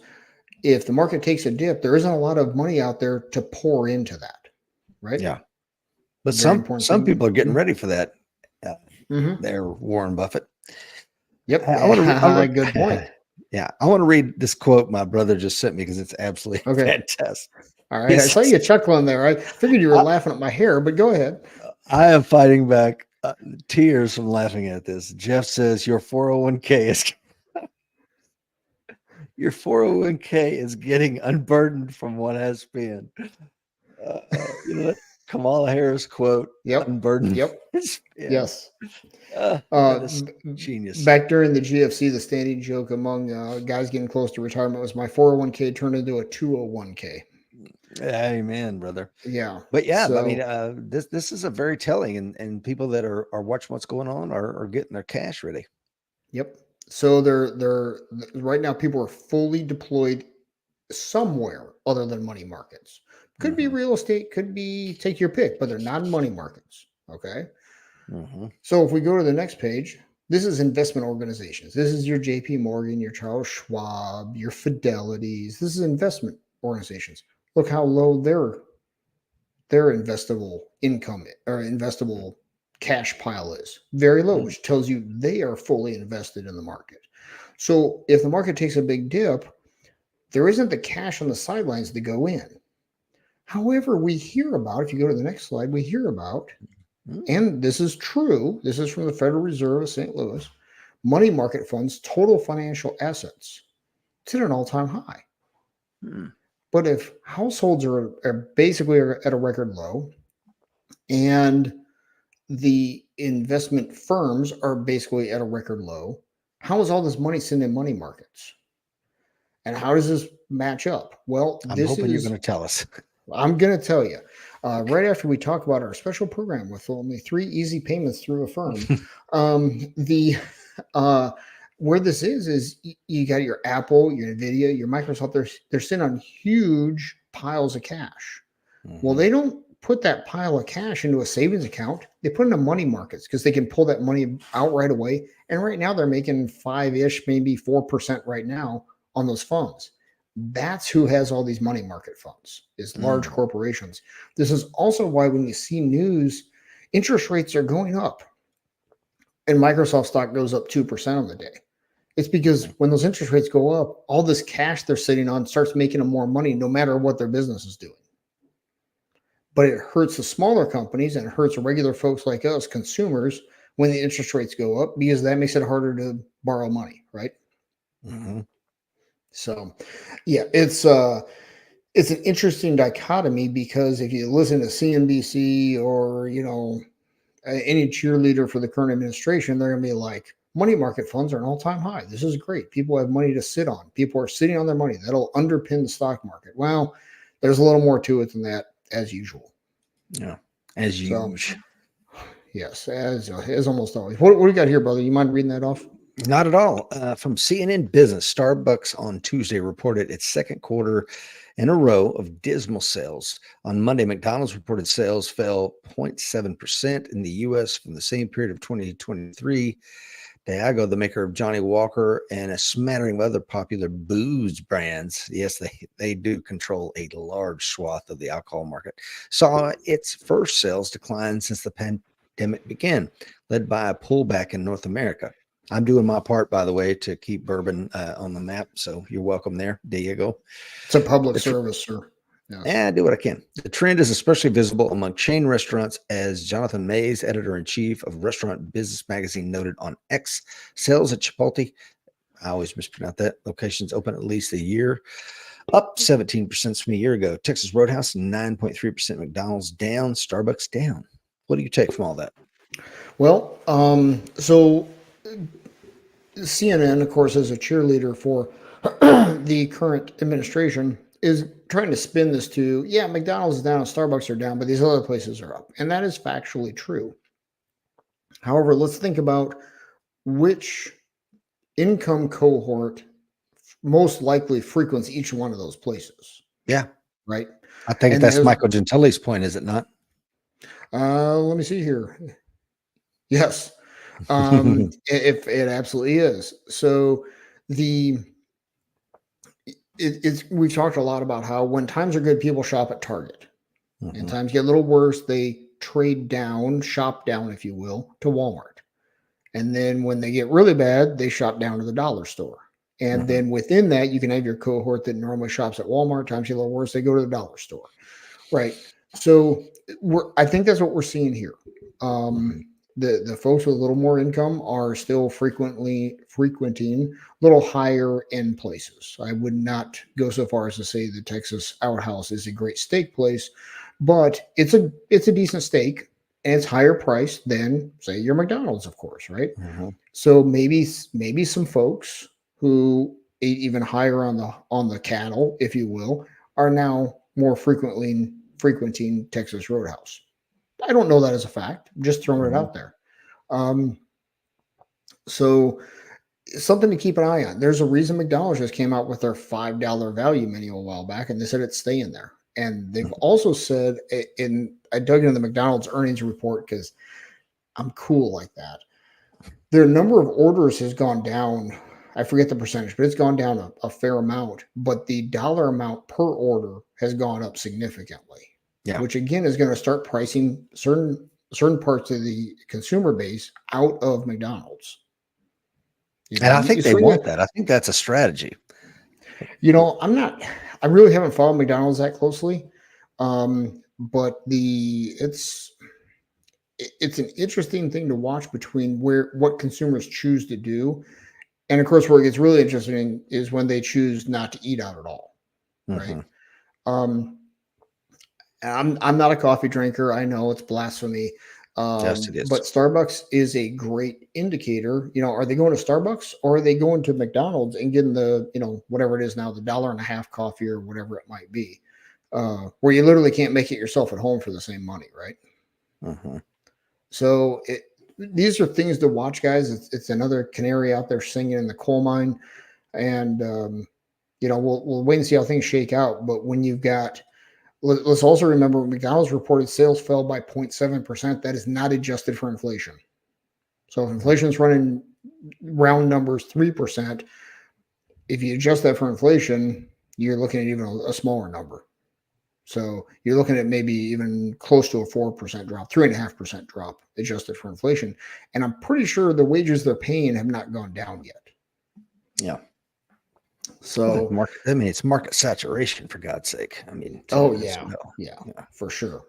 if the market takes a dip, there isn't a lot of money out there to pour into that, right? Yeah. But Very some important some thing. people are getting ready for that. Mm-hmm. They're Warren Buffett. Yep. I want to Good point. Yeah, I want to read this quote my brother just sent me because it's absolutely Okay. fantastic. All right. I saw you chuckling there. I figured you were laughing at my hair, but go ahead. I am fighting back tears from laughing at this. Jeff says your 401k is your 401k is getting unburdened from what has been. You know that Kamala Harris quote, Yep. unburdened. Yep. Yes. That is genius. Back during the GFC, the standing joke among guys getting close to retirement was my 401k turned into a 201k. Amen, brother. Yeah. But yeah, So, I mean, this is a very telling, and people that are watching what's going on are getting their cash ready. yep. So they're right now people are fully deployed somewhere other than money markets. Could be real estate, could be take your pick, but they're not money markets. Okay. So if we go to the next page, this is investment organizations. This is your JP Morgan, your Charles Schwab, your Fidelities. This is investment organizations. Look how low their investable income or investable cash pile is. Very low, which tells you they are fully invested in the market. So if the market takes a big dip, there isn't the cash on the sidelines to go in. However, we hear about, if you go to the next slide, we hear about, and this is true, this is from the Federal Reserve of St. Louis, money market funds, total financial assets. It's at an all-time high. But if households are basically at a record low, and the investment firms are basically at a record low, how is all this money sitting in money markets? And how does this match up? Well, I'm hoping you're going to tell us. I'm going to tell you. Right after we talk about our special program with only 3 easy payments through a firm, where this is you got your Apple, your Nvidia, your Microsoft. They're sitting on huge piles of cash. Well, they don't put that pile of cash into a savings account. They put it into money markets because they can pull that money out right away. And right now they're making 5-ish, maybe 4% right now on those funds. That's who has all these money market funds, is large corporations. This is also why when you see news, interest rates are going up and Microsoft stock goes up 2% on the day. It's because when those interest rates go up, all this cash they're sitting on starts making them more money no matter what their business is doing. But it hurts the smaller companies and it hurts regular folks like us, consumers, when the interest rates go up, because that makes it harder to borrow money, right? So, yeah, it's an interesting dichotomy because if you listen to CNBC or any cheerleader for the current administration, they're going to be like, money market funds are an all-time high. This is great. People have money to sit on. People are sitting on their money. That'll underpin the stock market. Well, there's a little more to it than that, as usual. Yeah, as usual. Yes, as almost always. What do you got here, brother? You mind reading that off? Not at all. From CNN Business, Starbucks on Tuesday reported its second quarter in a row of dismal sales. On Monday, McDonald's reported sales fell 0.7% in the U.S. from the same period of 2023. Diageo, the maker of Johnny Walker and a smattering of other popular booze brands, yes, they do control a large swath of the alcohol market, saw its first sales decline since the pandemic began, led by a pullback in North America. I'm doing my part, by the way, to keep bourbon on the map. So you're welcome there, Diego. It's a public service, sir. Yeah, I do what I can. The trend is especially visible among chain restaurants, as Jonathan Mays, editor-in-chief of Restaurant Business Magazine, noted on X. Sales at Chipotle, I always mispronounce that, locations open at least a year, up 17% from a year ago. Texas Roadhouse, 9.3%. McDonald's down. Starbucks down. What do you take from all that? Well, so CNN, of course, as a cheerleader for the current administration, is trying to spin this to, yeah, McDonald's is down, Starbucks are down, but these other places are up. And that is factually true. However, let's think about which income cohort most likely frequents each one of those places, Yeah. right? I think And that's there's Michael Gentili's point, is it not? let me see here. Yes. If it absolutely is. So the it's we've talked a lot about how when times are good, people shop at Target. And Mhm. times get a little worse, they trade down, shop down, if you will, to Walmart. And then when they get really bad, they shop down to the dollar store. And Mhm. then within that, you can have your cohort that normally shops at Walmart. Times get a little worse, they go to the dollar store. Right. So I think that's what we're seeing here. Mhm. The folks with a little more income are still frequently frequenting little higher end places. I would not go so far as to say the Texas Outhouse is a great steak place, but it's a decent steak and it's higher priced than say your McDonald's, of course, right? Mhm. So maybe some folks who ate even higher on the cattle, if you will, are now more frequently frequenting Texas Roadhouse. I don't know that as a fact. I'm just throwing it Mhm. out there. Um, so something to keep an eye on. There's a reason McDonald's just came out with their $5 value menu a while back, and they said it's staying there. And they've Mhm. also said in I dug into the McDonald's earnings report because I'm cool like that. Their number of orders has gone down. I forget the percentage, but it's gone down a fair amount. But the dollar amount per order has gone up significantly, Yeah. which again is going to start pricing certain parts of the consumer base out of McDonald's. And I You think they swing want it. that. I think that's a strategy. I'm not. I really haven't followed McDonald's that closely, but it's an interesting thing to watch between where what consumers choose to do. And of course, where it gets really interesting is when they choose not to eat out at all, right? Mhm. Um, I'm not a coffee drinker. I know it's blasphemy, Yes, it is. but Starbucks is a great indicator. Are they going to Starbucks or are they going to McDonald's and getting the whatever it is now, the $1.50 coffee or whatever it might be, where you literally can't make it yourself at home for the same money, right? Mhm. So these are things to watch, guys. It's another canary out there singing in the coal mine, and we'll wait and see how things shake out. But when you've got, let's also remember McDonald's reported sales fell by 0.7%. That is not adjusted for inflation. So if inflation is running round numbers 3%, if you adjust that for inflation, you're looking at even a smaller number. So you're looking at maybe even close to a 4% drop, 3.5% drop adjusted for inflation. And I'm pretty sure the wages they're paying have not gone down yet. Yeah. Well, So, market. I mean, it's market saturation, for God's sake. I mean, oh as yeah, you know. yeah, Yeah. for sure.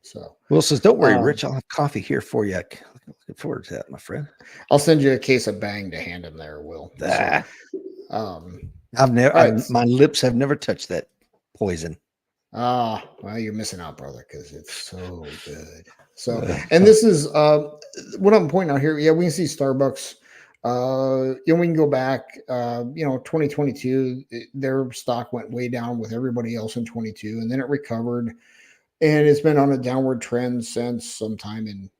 So, Will says, "Don't worry, um, Rich. I'll have coffee here for you. Looking forward to that, my friend." I'll send you a case of Bang to hand him there, Will. So, Ah, um, I've never. all right. My lips have never touched that poison. Well, you're missing out, brother, because it's so good. So, Uh, and this is what I'm pointing out here. Yeah, we can see Starbucks. We can go back. 2022, their stock went way down with everybody else in 22, and then it recovered, and it's been on a downward trend since sometime in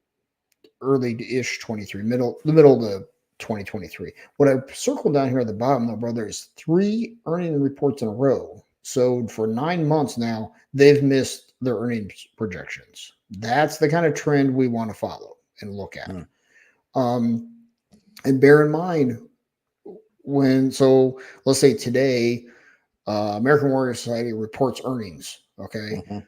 early-ish 23, the middle of the 2023. What I circled down here at the bottom, though, brother, is 3 earning reports in a row. So for 9 months now, they've missed their earnings projections. That's the kind of trend we want to follow and look at. hmm, And bear in mind so let's say today, American Warrior Society reports earnings. Okay, mhm.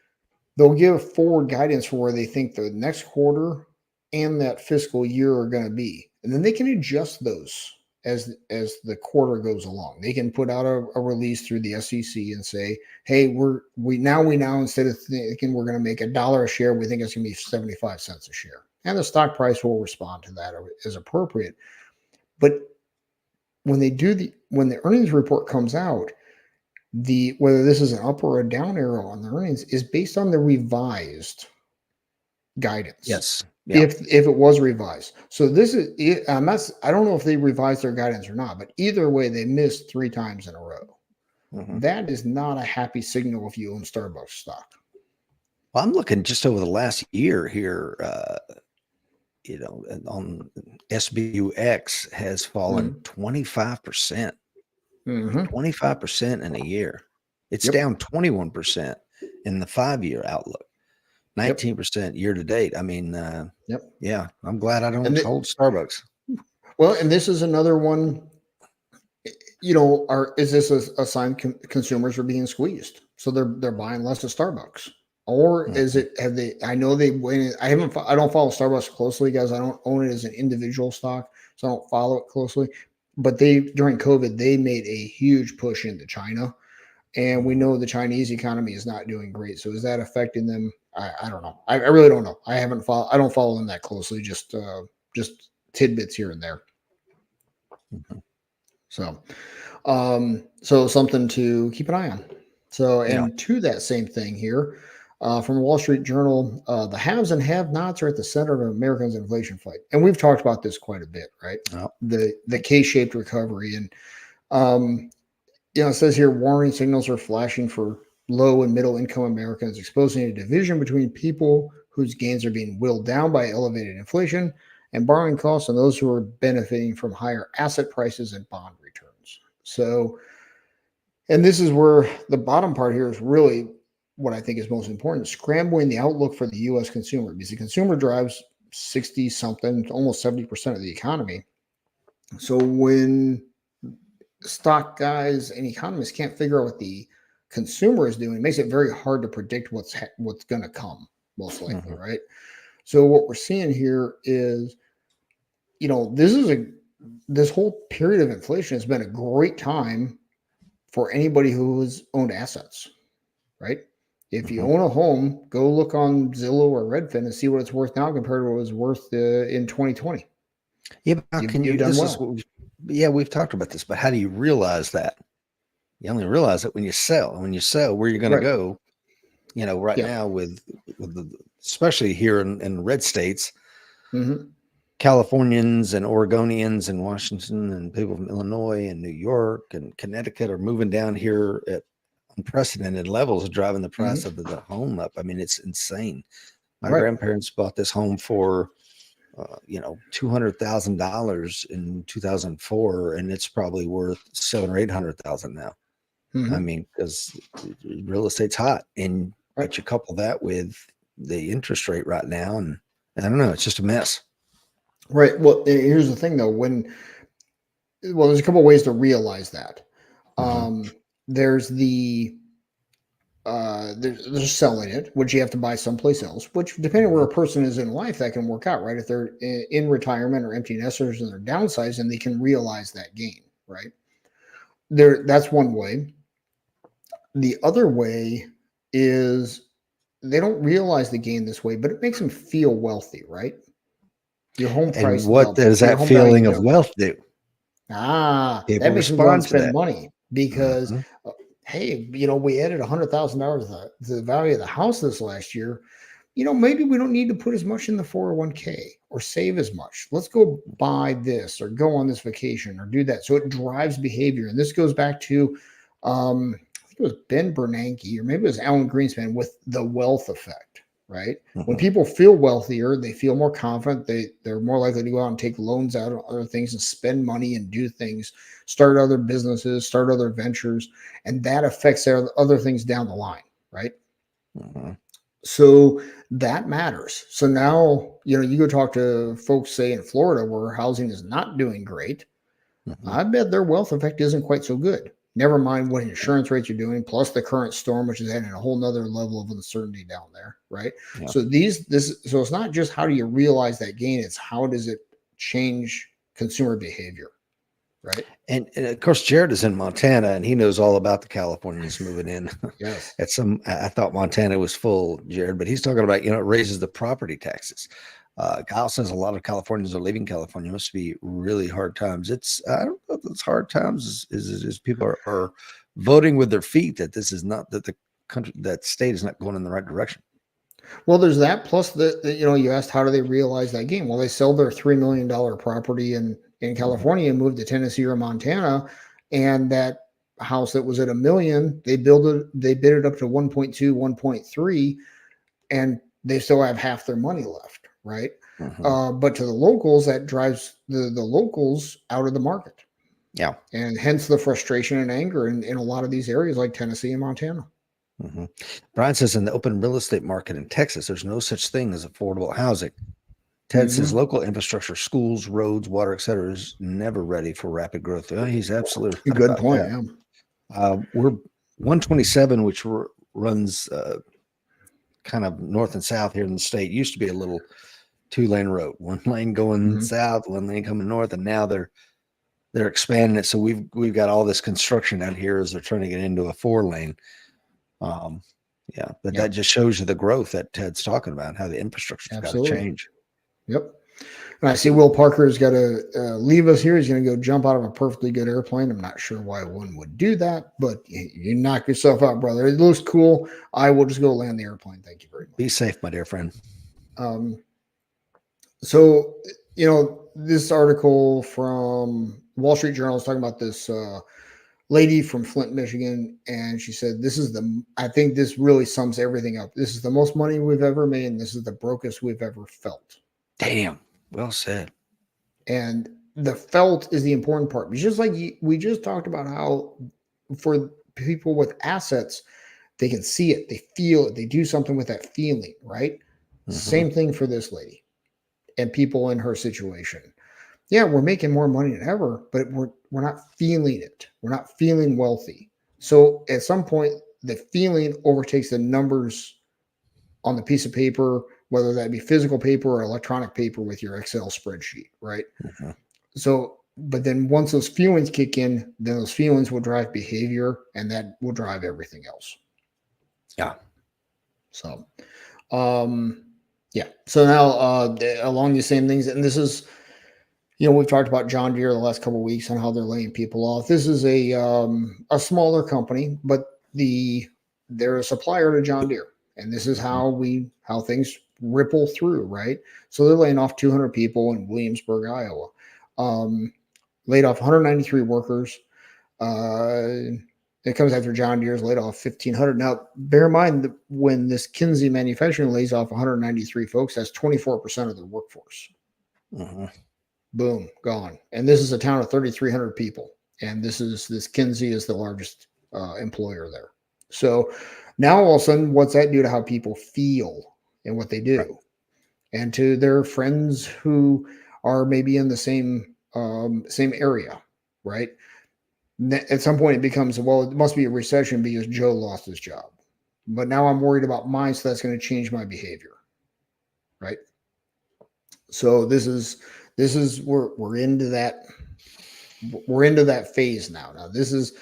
they'll give forward guidance for where they think the next quarter and that fiscal year are going to be, and then they can adjust those as the quarter goes along. They can put out a release through the SEC and say, "Hey, we now instead of thinking we're going to make $1 a share, we think it's going to be 75 cents a share," and the stock price will respond to that as appropriate. But when the earnings report comes out, the whether this is an up or a down arrow on the earnings is based on the revised guidance. Yes. Yeah. If it was revised, so this is I don't know if they revised their guidance or not, but either way, they missed 3 times in a row. Mhm. That is not a happy signal if you own Starbucks stock. Well, I'm looking just over the last year here. On SBUX has fallen Mhm. 25%. Mhm. 25% in a year. It's Yep. down 21% in the 5-year outlook, Yep. 19% year to date. I mean, Yep. yeah, I'm glad I And don't hold Starbucks. well, and this is another one. Is this a sign consumers are being squeezed, so they're buying less at Starbucks, or is Mhm. it have they? I know they went. I don't follow Starbucks closely, guys. I don't own it as an individual stock, so I don't follow it closely. But they during COVID they made a huge push into China, and we Mhm. know the Chinese economy is not doing great. So is that affecting them? I don't know. I really don't know. I don't follow them that closely. Just tidbits here and there. Mhm. So. So something to keep an eye on. So, Yeah. and to that same thing here, from Wall Street Journal, the haves and have-nots are at the center of America's inflation fight, and we've talked about this quite a bit, right? Yeah. The K-shaped recovery, and um, it says here warning signals are flashing for low and middle income Americans, exposing a division between people whose gains are being willed down by elevated inflation and borrowing costs and those who are benefiting from higher asset prices and bond returns. So, and this is where the bottom part here is really what I think is most important, scrambling the outlook for the US consumer, because the consumer drives 60 something, almost 70% of the economy. So when stock guys and economists can't figure out what the consumer is doing, it makes it very hard to predict what's going to come, most likely, Mhm. right? So what we're seeing here is, this whole period of inflation has been a great time for anybody who has owned assets, right? If you Mhm. own a home, go look on Zillow or Redfin and see what it's worth now compared to what it was worth in 2020. Yeah, but how can You've you? done This is well, what yeah, we've talked about this, but how do you realize that? You only realize it when you sell. And when you sell, where you're going to right? go, right Yeah. now with especially here in red states, Hmm. Californians and Oregonians and Washington and people from Illinois and New York and Connecticut are moving down here at unprecedented levels, driving the price Hmm. of the home up. I mean, it's insane. My Right. grandparents bought this home for $200,000 in 2004, and it's probably worth 700,000 or 800,000 now. I Hmm. mean, because real estate's hot, and Right. but you couple that with the interest rate right now, and I don't know, it's just a mess. Right. Well, here's the thing though. There's a couple of ways to realize that. Hmm. Um, there's they're selling it, which you have to buy someplace else, which depending on where Hmm. a person is in life, that can work out, right? If they're in retirement or empty nesters and they're downsizing, they can realize that gain, right? That's one way. The other way is they don't realize the gain this way, but it makes them feel wealthy, right? Your home And price what doubled. does So your that home value feeling of doubled. wealth do? That People makes them go out and respond to spend that. money because, Hmm. hey, we added $100,000 to the value of the house this last year. Maybe we don't need to put as much in the 401k or save as much. Let's go buy this or go on this vacation or do that. So it drives behavior. And this goes back to, I think it was Ben Bernanke or maybe it was Alan Greenspan with the wealth effect, right? When Hmm. people feel wealthier, they feel more confident. They're more likely to go out and take loans out on other things and spend money and do things, start other businesses, start other ventures, and that affects their other things down the line, right? Hmm. So that matters. So now, you go talk to folks, say in Florida, where housing is not doing great. Hmm. I bet their wealth effect isn't quite so good. Never mind what insurance rates are doing, plus the current storm, which is adding a whole nother level of uncertainty down there, right? Yeah. So it's not just how do you realize that gain, it's how does it change consumer behavior, right? And of course, Jared is in Montana, and he knows all about the Californians moving in. Yes. I thought Montana was full, Jared, but he's talking about, it raises the property taxes. Kyle says a lot of Californians are leaving California. It must be really hard times. I don't know if it's hard times is people are voting with their feet that this is not that the country, that state is not going in the right direction. Well, there's that. Plus, you asked how do they realize that gain? Well, they sell their $3 million property in Mhm. California and move to Tennessee or Montana, and that house that was at a million, they bid it up to 1.2, 1.3, and they still have half their money left, right? Mhm. But to the locals, that drives the locals out of the market, Yeah. And hence the frustration and anger in a lot of these areas like Tennessee and Montana. Mm-hmm. Brian says in the open real estate market in Texas, there's no such thing as affordable housing. Ted says local infrastructure, schools, roads, water, etc., is never ready for rapid growth. Oh, he's absolutely right Good about point. that. Yeah. We're 127, which runs kind of north and south here in the state. Used to be a little 2-lane road, one lane going south, one lane coming north, and now they're expanding it. So we've got all this construction out here as they're turning it into a 4-lane. But that just shows you the growth that Ted's talking about, how the infrastructure's got to change. Yep. And I see Will Parker's got to leave us here. He's going to go jump out of a perfectly good airplane. I'm not sure why one would do that, but you knock yourself out, brother. It looks cool. I will just go land the airplane. Thank you very much. Be safe, my dear friend. So, this article from Wall Street Journal is talking about this lady from Flint, Michigan, and she said, I think this really sums everything up. This is the most money we've ever made, and this is the brokest we've ever felt. Damn. Well said. And the felt is the important part. Just like we just talked about how for people with assets, they can see it, they feel it, they do something with that feeling, right? Same thing for this lady and people in her situation. Yeah, we're making more money than ever, but we're not feeling it. We're not feeling wealthy. So at some point, the feeling overtakes the numbers on the piece of paper, whether that be physical paper or electronic paper with your Excel spreadsheet, right? So, but then once those feelings kick in, then those feelings will drive behavior, and that will drive everything else. Yeah. So, So now along the same things, and this is, we've talked about John Deere the last couple of weeks on how they're laying people off. This is a smaller company, but they're a supplier to John Deere. And this is how things ripple through, right? So they're laying off 200 people in Williamsburg, Iowa. Laid off 193 workers. It comes after John Deere's laid off 1,500. Now, bear in mind that when this Kinsey Manufacturing lays off 193 folks, that's 24% of their workforce. Boom, gone. And this is a town of 3,300 people. And this Kinsey is the largest employer there. So now all of a sudden, what's that do to how people feel and what they do? Right. And to their friends who are maybe in the same area, right? At some point it becomes, well, it must be a recession because Joe lost his job. But now I'm worried about mine, so that's going to change my behavior, right? So this is we're into that phase now. Now this is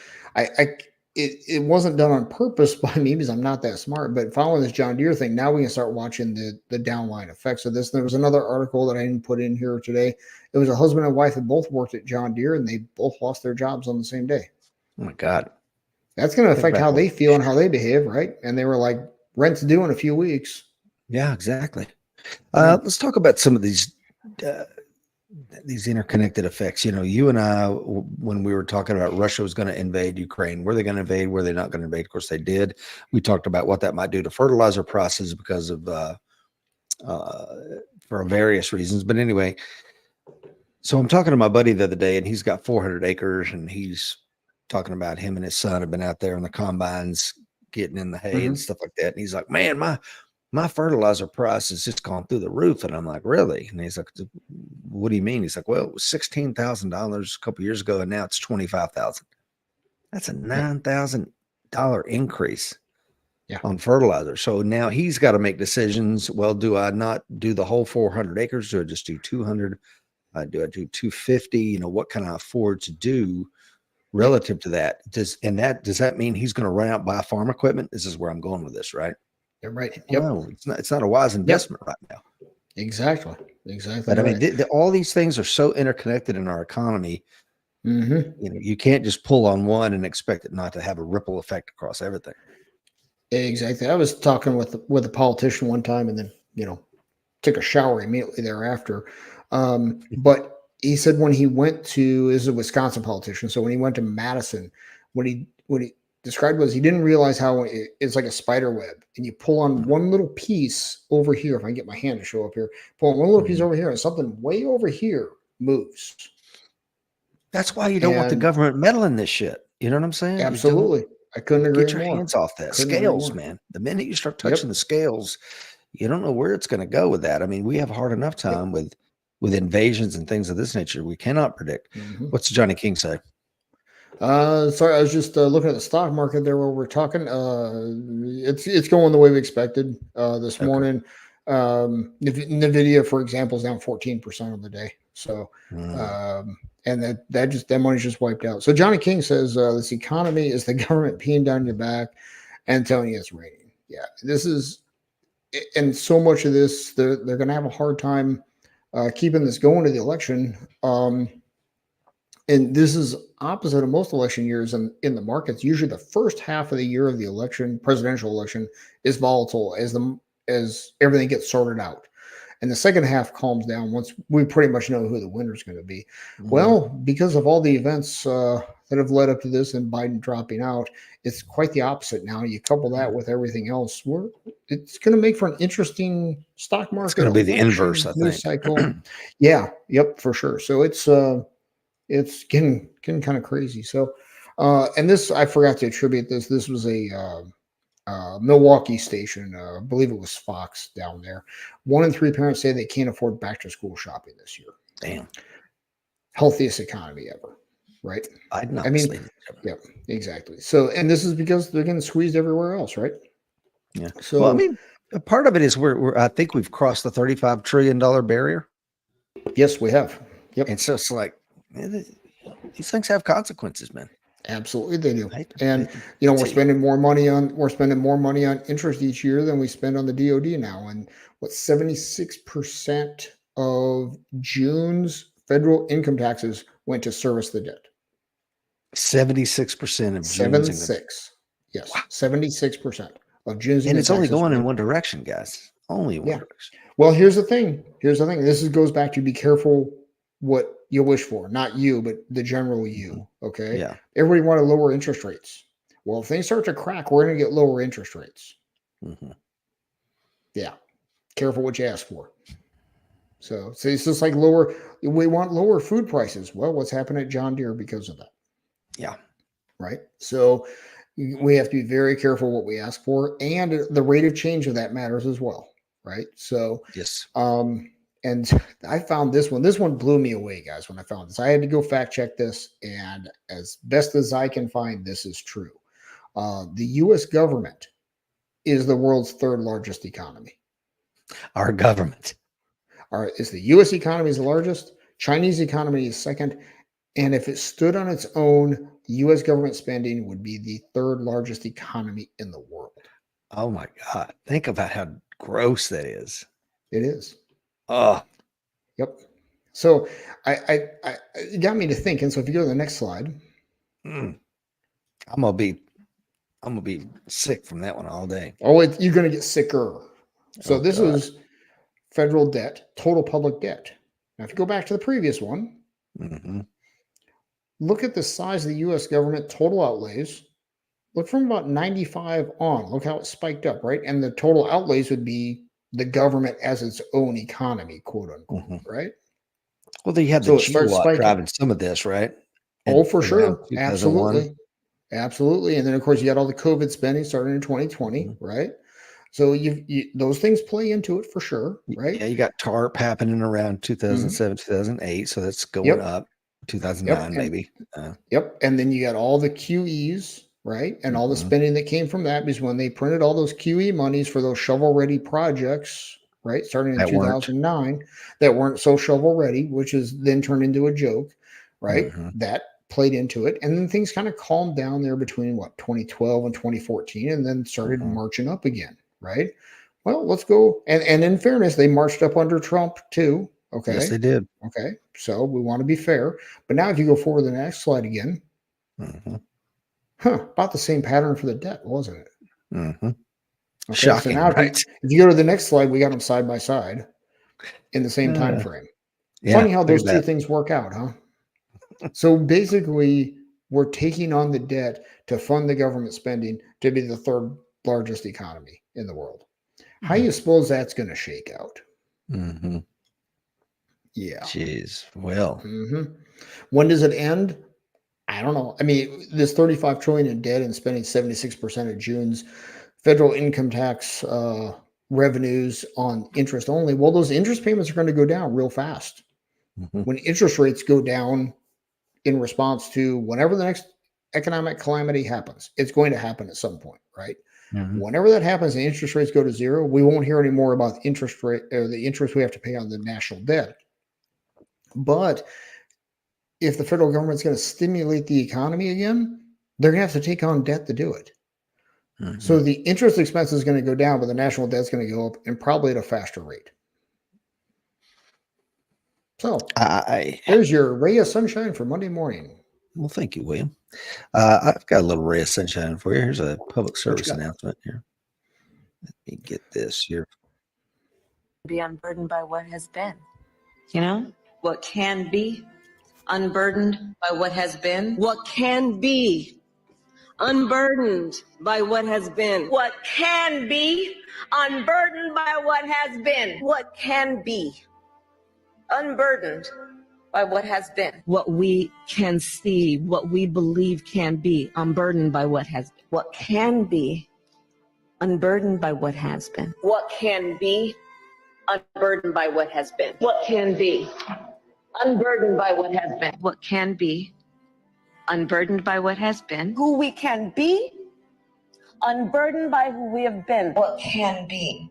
it wasn't done on purpose by me because I'm not that smart, but following this John Deere thing, now we can start watching the downline effects of this. There was another article that I didn't put in here today. It was a husband and wife that both worked at John Deere, and they both lost their jobs on the same day. Oh my God. That's going to affect how they feel and how they behave, right? And they were like, rent's due in a few weeks. Yeah, exactly. Let's talk about some of these interconnected effects. You and I, when we were talking about Russia was going to invade Ukraine, were they going to invade? Were they not going to invade? Of course they did. We talked about what that might do to fertilizer prices because of for various reasons. But anyway, so I'm talking to my buddy the other day, and he's got 400 acres, and he's talking about him and his son have been out there in the combines getting in the hay and stuff like that. And he's like, man, my fertilizer price has just gone through the roof. And I'm like, really? And he's like, what do you mean? He's like, well, it was $16,000 a couple of years ago, and now it's $25,000. That's a $9,000 increase on fertilizer. So now he's got to make decisions. Well, do I not do the whole 400 acres? Do I just do 200? Do I do 250? What can I afford to do relative to that? Does that mean he's going to run out and buy farm equipment? This is where I'm going with this, right? You're right. Yep. No, it's not a wise investment right now. Exactly. But right. I mean, all these things are so interconnected in our economy. You can't just pull on one and expect it not to have a ripple effect across everything. Exactly. I was talking with a politician one time, and then took a shower immediately thereafter. But he said when he went to, this is a Wisconsin politician, so when he went to Madison, what he described was he didn't realize how it's like a spider web, and you pull on one little piece over here. If I can get my hand to show up here, pull on one little piece over here, and something way over here moves. That's why you don't want the And government meddling this shit. You know what I'm saying? You don't absolutely, I couldn't agree get your more. hands off that. Couldn't agree Scales, more. man. The minute you start Yep. touching the scales, you don't know where it's going to go with that. I mean, we have a hard enough time with invasions and things of this nature. We cannot predict. Mhm. What's Johnny King say? Sorry, I was just looking at the stock market there while we're talking. It's going the way we expected this Okay. morning. Nvidia, for example, is down 14% on the day. So, and that money's just wiped out. So Johnny King says this economy is the government peeing down your back and telling you it's raining. Yeah, this is, and so much of this, they're going to have a hard time keeping this going to the election. And this is opposite of most election years in the markets. Usually, the first half of the year of the election, presidential election, is volatile as everything gets sorted out, and the second half calms down once we pretty much know who the winner is going to be. Well, because of all the events that have led up to this and Biden dropping out, it's quite the opposite now. You couple that with everything else, it's going to make for an interesting stock market. It's going to be the inverse, I news think. cycle. Yeah, yep, for sure. So it's getting kind of crazy. So, and this, I forgot to attribute this. This was a Milwaukee station. I believe it was Fox down there. 1 in 3 parents say they can't afford back to school shopping this year. Damn. Healthiest economy ever, right? I mean, yeah, exactly. So, and this is because they're getting squeezed everywhere else, right? Yeah. So, well, I mean, a part of it is I think we've crossed the $35 trillion barrier. Yes, we have. Yep. And so it's like, these things have consequences, man. Absolutely, they do. And we're spending more money on interest each year than we spend on the DoD now. And 76% of June's federal income taxes went to service the debt. 76% of June's 76. Yes, wow. 76% of June's income. And it's only going in one direction, guys. Only one direction. Well, here's the thing. This goes back to be careful what you wish for, not you, but the general you. Okay. Yeah. Everybody want to lower interest rates. Well, if things start to crack, we're going to get lower interest rates. Yeah. Careful what you ask for. So it's just like we want lower food prices. Well, what's happened at John Deere because of that? Yeah. Right. So we have to be very careful what we ask for, and the rate of change of that matters as well. Right. So, yes. And I found this one. This one blew me away, guys, when I found this. I had to go fact check this. And as best as I can find, this is true. The U.S. government is the world's 3rd largest economy. Our government. Is the U.S. economy is the largest. Chinese economy is 2nd. And if it stood on its own, the U.S. government spending would be the 3rd largest economy in the world. Oh, my God. Think about how gross that is. It is. Oh, yep. So it got me to thinking. So if you go to the next slide, I'm gonna be sick from that one all day. Oh, you're gonna get sicker. So this is federal debt, total public debt. Now, if you go back to the previous one, look at the size of the U.S. government total outlays. Look from about 95 on. Look how it spiked up, right? And the total outlays would be the government as its own economy, quote unquote, right? Well, they had the GWAT driving some of this, right? Oh, for sure. Absolutely. Absolutely. And then, of course, you got all the COVID spending starting in 2020, right? So those things play into it for sure, right? Yeah, you got TARP happening around 2007, 2008. So that's going up. 2009, maybe. Yep. And then you got all the QEs, right? And all the spending that came from that, because when they printed all those QE monies for those shovel-ready projects, right, starting in 2009, that weren't so shovel-ready, which is then turned into a joke, right? That played into it. And then things kind of calmed down there between 2012 and 2014, and then started marching up again, right? Well, let's go. And in fairness, they marched up under Trump too. Okay. Yes, they did. Okay. So we want to be fair. But now if you go forward to the next slide again, about the same pattern for the debt, wasn't it? Okay, shocking, so now right? if you go to the next slide, we got them side by side in the same time frame. Funny how those two things work out, huh? So basically, we're taking on the debt to fund the government spending to be the 3rd largest economy in the world. How do you suppose that's going to shake out? Yeah. Jeez. Well. When does it end? I don't know. I mean, this 35 trillion in debt and spending 76% of June's federal income tax revenues on interest only. Well, those interest payments are going to go down real fast. Mhm. When interest rates go down in response to whenever the next economic calamity happens, it's going to happen at some point, right? Mhm. Whenever that happens and interest rates go to zero, we won't hear any more about interest rate or the interest we have to pay on the national debt. But if the federal government's going to stimulate the economy again, they're going to have to take on debt to do it. Mhm. So the interest expense is going to go down, but the national debt's going to go up and probably at a faster rate. So there's your ray of sunshine for Monday morning. Well, thank you, William. I've got a little ray of sunshine for you. Here's a public service announcement here. Let me get this here. Be unburdened by what has been. You know, what can be unburdened by what has been. What can be unburdened by what has been. What can be unburdened by what has been. What can be unburdened by what has been. What we can see, what we believe can be unburdened by what has been. What can be unburdened by what has been. What can be unburdened by what has been. What can be unburdened by what has been. What can be unburdened by what has been. Who we can be, unburdened by who we have been. What can be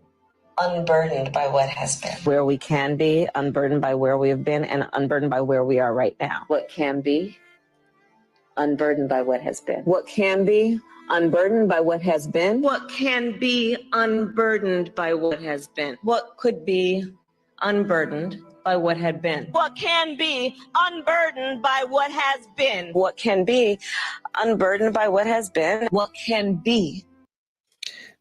unburdened by what has been. Where we can be, unburdened by where we have been, and unburdened by where we are right now. What can be unburdened by what has been. What can be unburdened by what has been. What can be unburdened by what has been. What could be unburdened by what had been. What can be unburdened by what has been. What can be unburdened by what has been. What can be.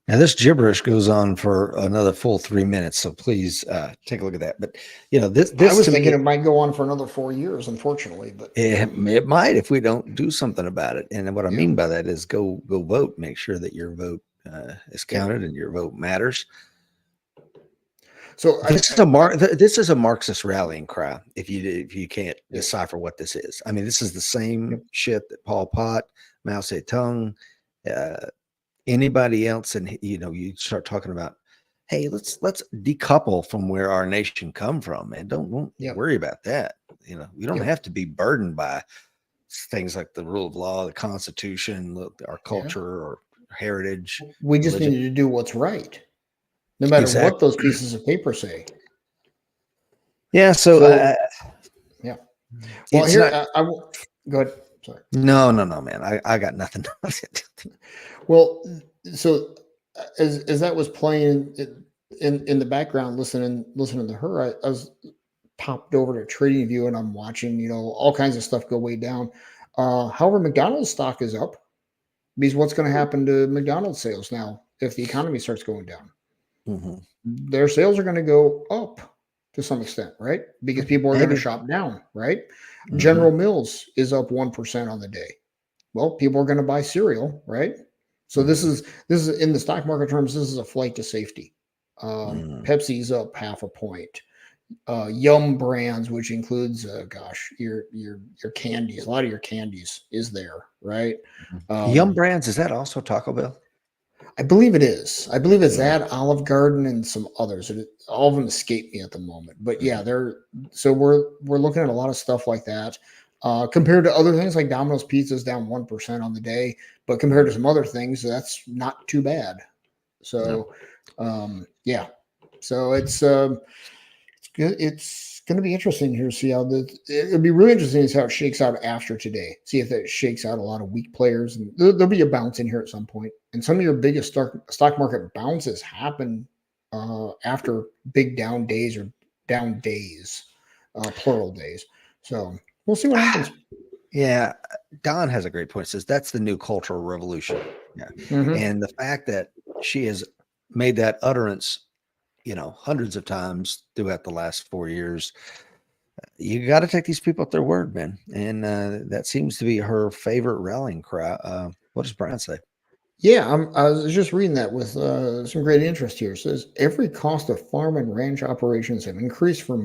Now, this gibberish goes on for another full 3 minutes, so please take a look at that. But you know, this I was to thinking me, it might go on for another 4 years, unfortunately, but it might if we don't do something about it. And what I mean by that is go vote. Make sure that your vote is counted and your vote matters. So this is a Marxist rallying cry. If you can't decipher what this is, I mean, this is the same shit that Pol Pot, Mao Zedong, anybody else, and you know, you start talking about, hey, let's decouple from where our nation come from, and don't worry about that. You know, we don't have to be burdened by things like the rule of law, the Constitution, our culture or heritage. We just need to do what's right, no matter what those pieces of paper say. Yeah. So yeah. Well, here I will go ahead. Sorry. No, man. I got nothing. Well, so as that was playing in the background, listening to her, I was popped over to TradingView and I'm watching, you know, all kinds of stuff go way down. However, McDonald's stock is up because what's going to happen to McDonald's sales now if the economy starts going down? Mm-hmm. Their sales are going to go up to some extent, right? Because people are going to shop down, right? Mm-hmm. General Mills is up 1% on the day. Well, people are going to buy cereal, right? So this is in the stock market terms, this is a flight to safety. Pepsi's up 0.5 point. Yum Brands, which includes your candies, a lot of your candies is there, right? Yum Brands, is that also Taco Bell? I believe it is. I believe it's that, Olive Garden, and some others. All of them escape me at the moment, but yeah, we're looking at a lot of stuff like that. Compared to other things like Domino's Pizza is down 1% on the day, but compared to some other things, that's not too bad. So, yeah. So it's good. It's going to be interesting here to see how it'll be really interesting to see how it shakes out after today. See if it shakes out a lot of weak players, and there'll be a bounce in here at some point. And some of your biggest stock market bounces happen after big down days or down days, plural days. So we'll see what happens. Yeah, Don has a great point. Says that's the new cultural revolution. Yeah, and the fact that she has made that utterance, you know, hundreds of times throughout the last 4 years, you got to take these people at their word, man. And that seems to be her favorite rallying cry. What does Brian say? Yeah, I was just reading that with some great interest here. It says every cost of farm and ranch operations have increased for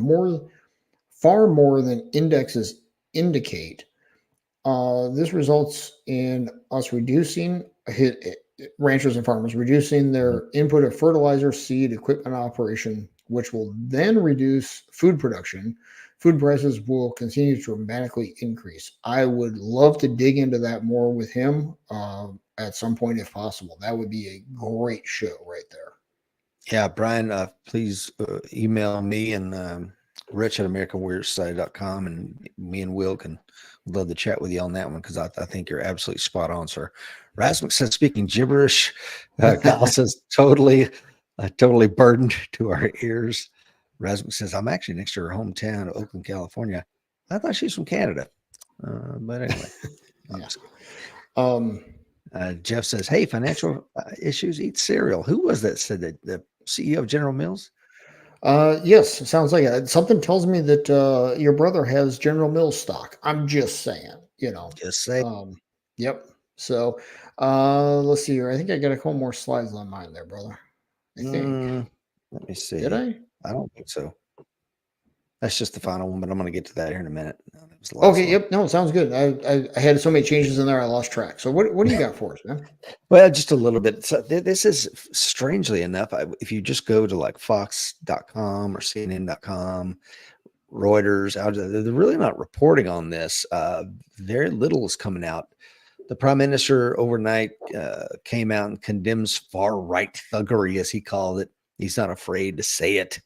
far more than indexes indicate this results in us reducing ranchers and farmers reducing their input of fertilizer, seed, equipment operation, which will then reduce food production. Food prices will continue to dramatically increase. I would love to dig into that more with him at some point if possible. That would be a great show right there. Yeah, Brian, please email me and Rich at AmericanWarriorSociety.com, and me and Will can love to chat with you on that one, because I think you're absolutely spot on, sir. Rasmus says, speaking gibberish. Kyle says, totally burdened to our ears. Rasmus says, I'm actually next to her hometown of Oakland, California. I thought she's from Canada. But anyway. Yeah. Jeff says, hey, financial issues, eat cereal. Who was that said that? The CEO of General Mills? Yes, it sounds like it. Something tells me that your brother has General Mills stock. I'm just saying, Just say. Yep. So let's see here. I think I got a couple more slides on mine there, brother. I think. Let me see. Did I? I don't think so. That's just the final one, but I'm going to get to that here in a minute. Okay. Yep. No, it sounds good. I had so many changes in there, I lost track. So what do you got for us, man? Well, just a little bit. So this is, strangely enough, if you just go to like Fox.com or CNN.com, Reuters, they're really not reporting on this. Very little is coming out. The prime minister overnight came out and condemns far right thuggery, as he called it. He's not afraid to say it.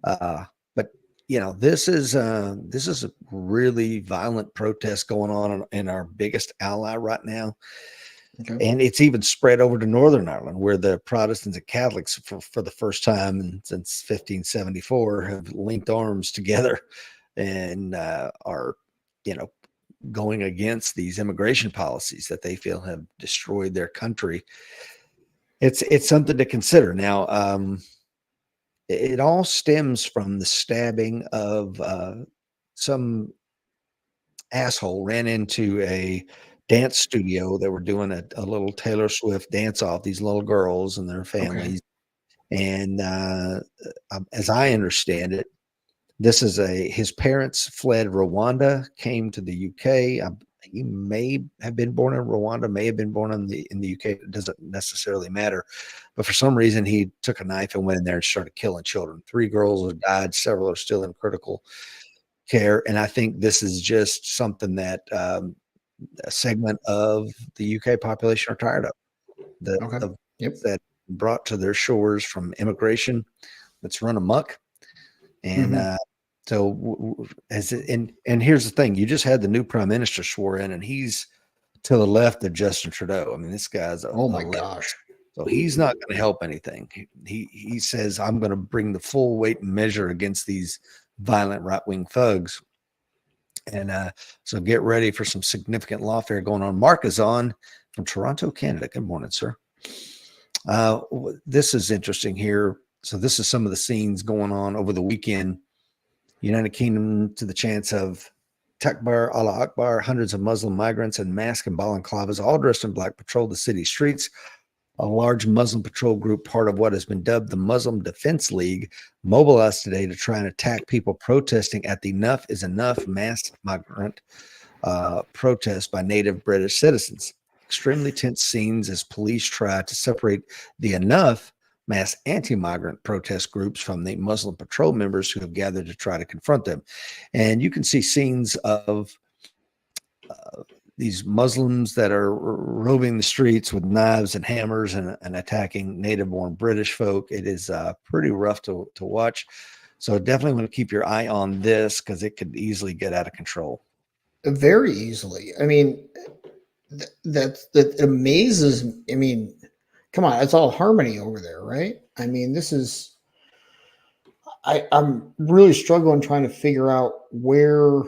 But this is a really violent protest going on in our biggest ally right now. Okay. And it's even spread over to Northern Ireland, where the Protestants and Catholics, for the first time since 1574, have linked arms together and are, going against these immigration policies that they feel have destroyed their country. It's something to consider. Now, it all stems from the stabbing of some asshole ran into a dance studio. They were doing a little Taylor Swift dance off, these little girls and their families. Okay. And as I understand it, this is his parents fled Rwanda, came to the UK. He may have been born in Rwanda, may have been born in the UK. It doesn't necessarily matter. But for some reason, he took a knife and went in there and started killing children. 3 girls have died. Several are still in critical care. And I think this is just something that a segment of the UK population are tired of. That brought to their shores from immigration that's run amok. And and here's the thing: you just had the new prime minister swore in, and he's to the left of Justin Trudeau. I mean, this guy's oh my gosh! So he's not going to help anything. He says, I'm going to bring the full weight and measure against these violent right wing thugs. And so get ready for some significant lawfare going on. Mark is on from Toronto, Canada. Good morning, sir. This is interesting here. So this is some of the scenes going on over the weekend. United Kingdom to the chants of Takbir, Allah Akbar. Hundreds of Muslim migrants in masks and balaclavas, all dressed in black, patrol the city streets. A large Muslim patrol group, part of what has been dubbed the Muslim Defense League, mobilized today to try and attack people protesting at the Enough is Enough mass migrant protest by native British citizens. Extremely tense scenes as police try to separate the Enough mass anti-migrant protest groups from the Muslim patrol members who have gathered to try to confront them. And you can see scenes of these Muslims that are roving the streets with knives and hammers and attacking native-born British folk. It is pretty rough to watch. So definitely want to keep your eye on this, because it could easily get out of control. Very easily. I mean, that amazes me. I mean, come on, it's all harmony over there, right? I mean, this is, I'm really struggling trying to figure out where,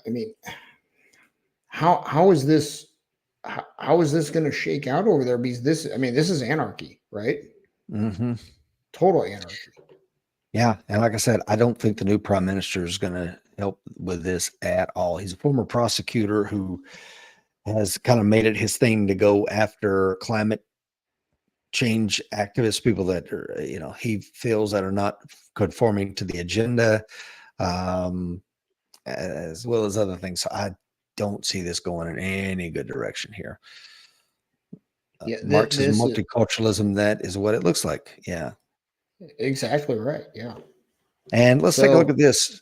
I mean, how is this going to shake out over there? Because this is anarchy, right? Mm-hmm. Total anarchy. Yeah. And like I said, I don't think the new prime minister is going to help with this at all. He's a former prosecutor who has kind of made it his thing to go after climate change activists, people that are, he feels that are not conforming to the agenda. as well as other things. So I don't see this going in any good direction here. Yeah, Marxism, this is multiculturalism, that is what it looks like. Yeah. exactly right. Yeah. And let's take a look So at this.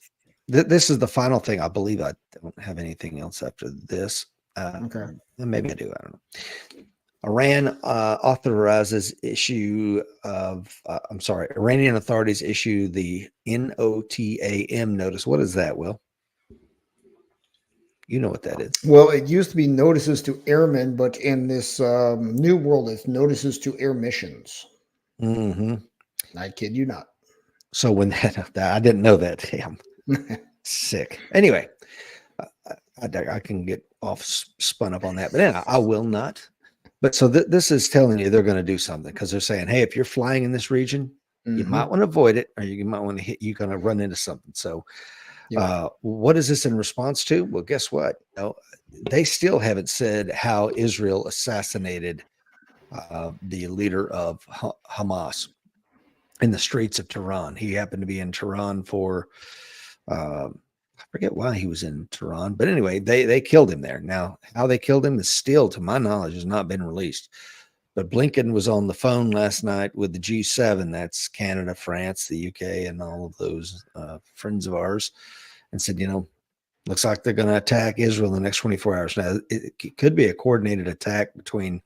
This is the final thing. I believe I don't have anything else after this. okay. Maybe I do. I don't know. Iran authorizes issue of, Iranian authorities issue the NOTAM notice. What is that, Will? You know what that is. Well, it used to be notices to airmen, but in this new world, it's notices to air missions. Mm-hmm. I kid you not. So when that, I didn't know that. Damn, sick. Anyway, I can get off spun up on that, but anyway, I will not. But so this is telling you they're going to do something because they're saying, hey, if you're flying in this region, you might want to avoid it, or you might want to hit. You're going to run into something. So, what is this in response to? Well, guess what? They still haven't said how Israel assassinated the leader of Hamas in the streets of Tehran. He happened to be in Tehran for. I forget why he was in Tehran, but anyway, they killed him there. Now, how they killed him is still, to my knowledge, has not been released. But Blinken was on the phone last night with the G7, that's Canada, France, the UK, and all of those friends of ours, and said, looks like they're going to attack Israel in the next 24 hours. Now, it could be a coordinated attack between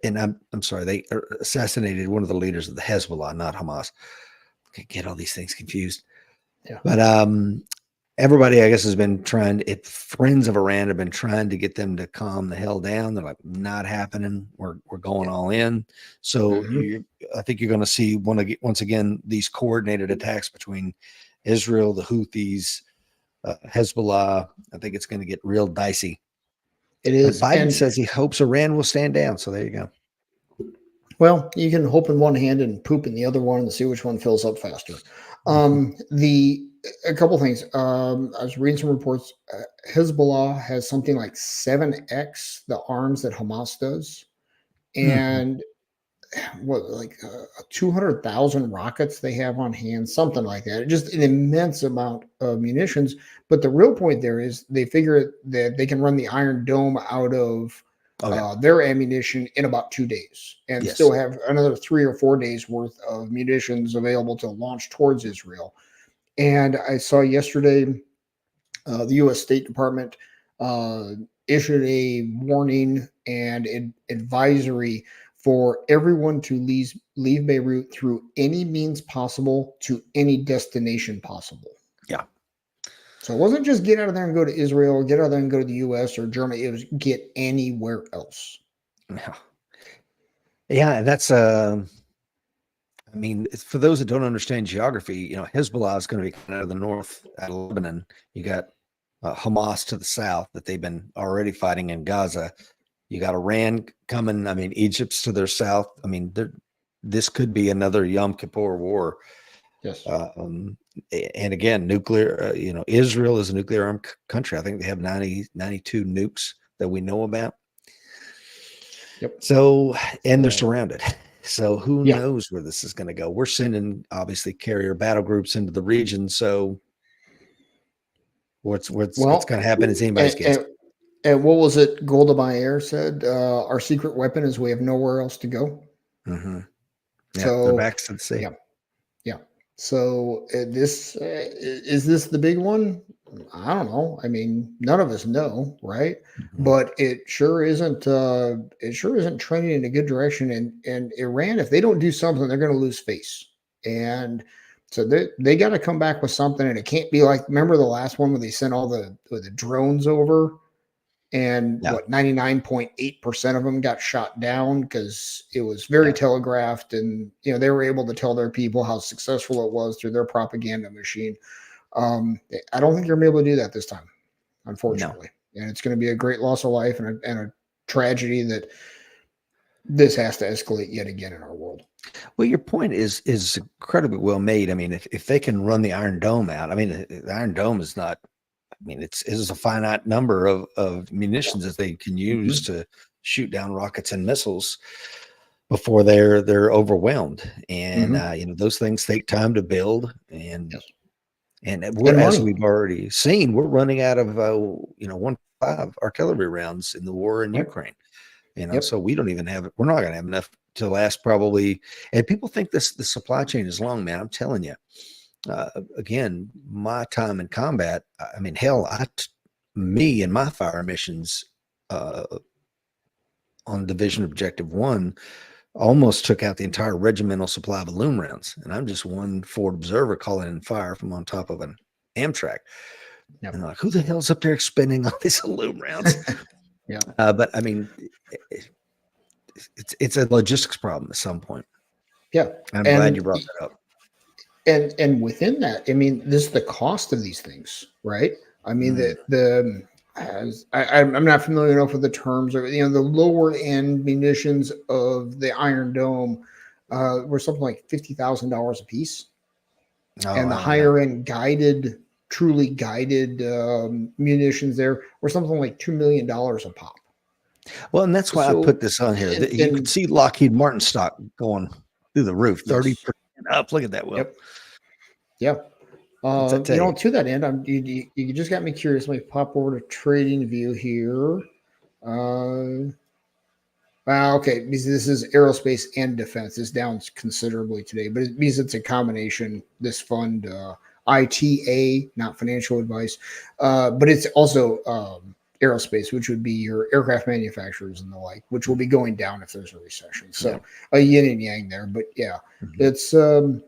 I'm sorry, they assassinated one of the leaders of the Hezbollah, not Hamas. I get all these things confused. Yeah. But everybody, I guess, has been trying. Friends of Iran have been trying to get them to calm the hell down. They're like, not happening. We're going all in. So I think you're going to see once again these coordinated attacks between Israel, the Houthis, Hezbollah. I think it's going to get real dicey. It is. But Biden says he hopes Iran will stand down. So there you go. Well, you can hope in one hand and poop in the other one and see which one fills up faster. A couple things. I was reading some reports. Hezbollah has something like 7x the arms that Hamas does, and 200,000 rockets they have on hand, something like that. Just an immense amount of munitions. But the real point there is they figure that they can run the Iron Dome out of their ammunition in about 2 days and still have another 3 or 4 days worth of munitions available to launch towards Israel. And I saw yesterday the U.S. State Department issued a warning and advisory for everyone to leave Beirut through any means possible to any destination possible. Yeah. So it wasn't just get out of there and go to Israel, get out of there and go to the U.S. or Germany. It was get anywhere else. Yeah. Yeah, that's I mean, for those that don't understand geography, Hezbollah is going to be coming out of the north, out of Lebanon. You got Hamas to the south that they've been already fighting in Gaza. You got Iran coming. I mean, Egypt's to their south. I mean, this could be another Yom Kippur war. Yes. And again, nuclear, Israel is a nuclear armed country. I think they have 92 nukes that we know about. Yep. So, and they're surrounded. So who knows where this is going to go? We're sending obviously carrier battle groups into the region. So what's going to happen is anybody's guess. And what was it? Golda Meir said, "Our secret weapon is we have nowhere else to go." Mm-hmm. Yeah, so they're back to the sea. Yeah. So this is this the big one? I don't know. I mean, none of us know, right? Mm-hmm. But it sure isn't. It sure isn't trending in a good direction. And Iran, if they don't do something, they're going to lose face. And so they got to come back with something. And it can't be like, remember the last one where they sent all the drones over, and 99.8% of them got shot down because it was very telegraphed, and they were able to tell their people how successful it was through their propaganda machine. I don't think you're gonna be able to do that this time, unfortunately. No. And it's going to be a great loss of life and a tragedy that this has to escalate yet again in our world. Well, your point is incredibly well made. I mean, if they can run the Iron Dome out, I mean, the Iron Dome is not. I mean, it's a finite number of munitions that they can use to shoot down rockets and missiles before they're overwhelmed. And those things take time to build. And And we're, And as money. we've already seen, we're running out of 1.5 artillery rounds in the war in Yep. Ukraine. Yep. So we don't even have it. We're not going to have enough to last probably. And people think the supply chain is long, man. I'm telling you. Again, my time in combat. I mean, hell, me and my fire missions on Division Objective 1 almost took out the entire regimental supply of aluminum rounds. And I'm just one forward observer calling in fire from on top of an Amtrak. Yep. And like, who the hell's up there expending all these aluminum rounds? Yeah. But I mean, it's a logistics problem at some point. Yeah. I'm glad you brought that up. And within that, I mean, this is the cost of these things, right? I mean, I'm not familiar enough with the terms of, the lower end munitions of the Iron Dome were something like $50,000 a piece. And the higher end truly guided munitions there were something like $2 million a pop. Well, and that's why I put this on here. You can see Lockheed Martin stock going through the roof, 30% up. Look at that, Will. Yep. Yeah. To that end, you just got me curious. Let me pop over to Trading View here. Okay, because this is aerospace and defense. It's down considerably today, but it means it's a combination. This fund, ITA, not financial advice, but it's also aerospace, which would be your aircraft manufacturers and the like, which will be going down if there's a recession. So a yin and yang there, but yeah, it's those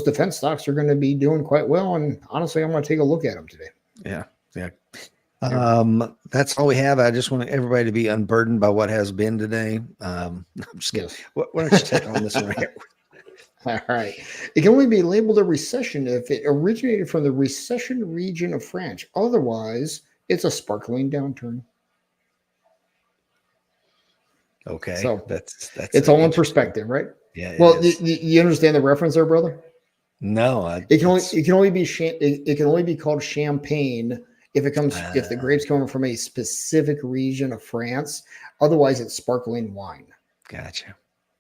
defense stocks are going to be doing quite well. And honestly, I'm going to take a look at them today. Yeah. That's all we have. I just want everybody to be unburdened by what has been today. I'm just kidding. Why don't you take on this one right here? All right. It can only be labeled a recession if it originated from the recession region of France. Otherwise, it's a sparkling downturn. Okay. So that's it's all in perspective, right? Yeah. Well, you understand the reference there, brother? No. It can only be called champagne if the grapes come from a specific region of France. Otherwise, it's sparkling wine. Gotcha.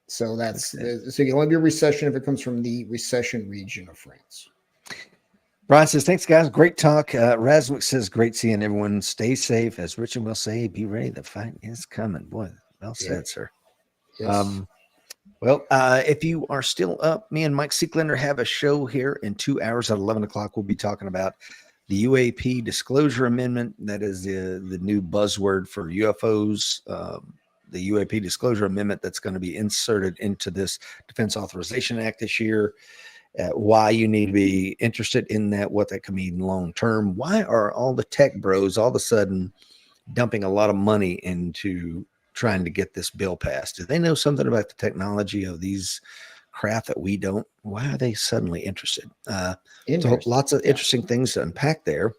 So so it can only be a recession if it comes from the recession region of France. Brian says, thanks, guys. Great talk. Rasmick says, great seeing everyone. Stay safe. As Richard will say, be ready. The fight is coming. Boy, well said, sir. Yes. Well, if you are still up, me and Mike Seeklander have a show here in 2 hours at 11 o'clock. We'll be talking about the UAP Disclosure Amendment. That is the new buzzword for UFOs. The UAP Disclosure Amendment that's going to be inserted into this Defense Authorization Act this year. Why you need to be interested in that, what that can mean long term. Why are all the tech bros all of a sudden dumping a lot of money into trying to get this bill passed? Do they know something about the technology of these craft that we don't? Why are they suddenly interested? So lots of interesting things to unpack there.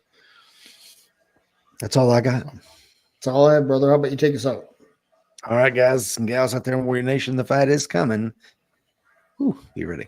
That's all I got. That's all I have, brother. How about you take us out? All right, guys and gals out there in Warrior Nation, the fight is coming. Be ready.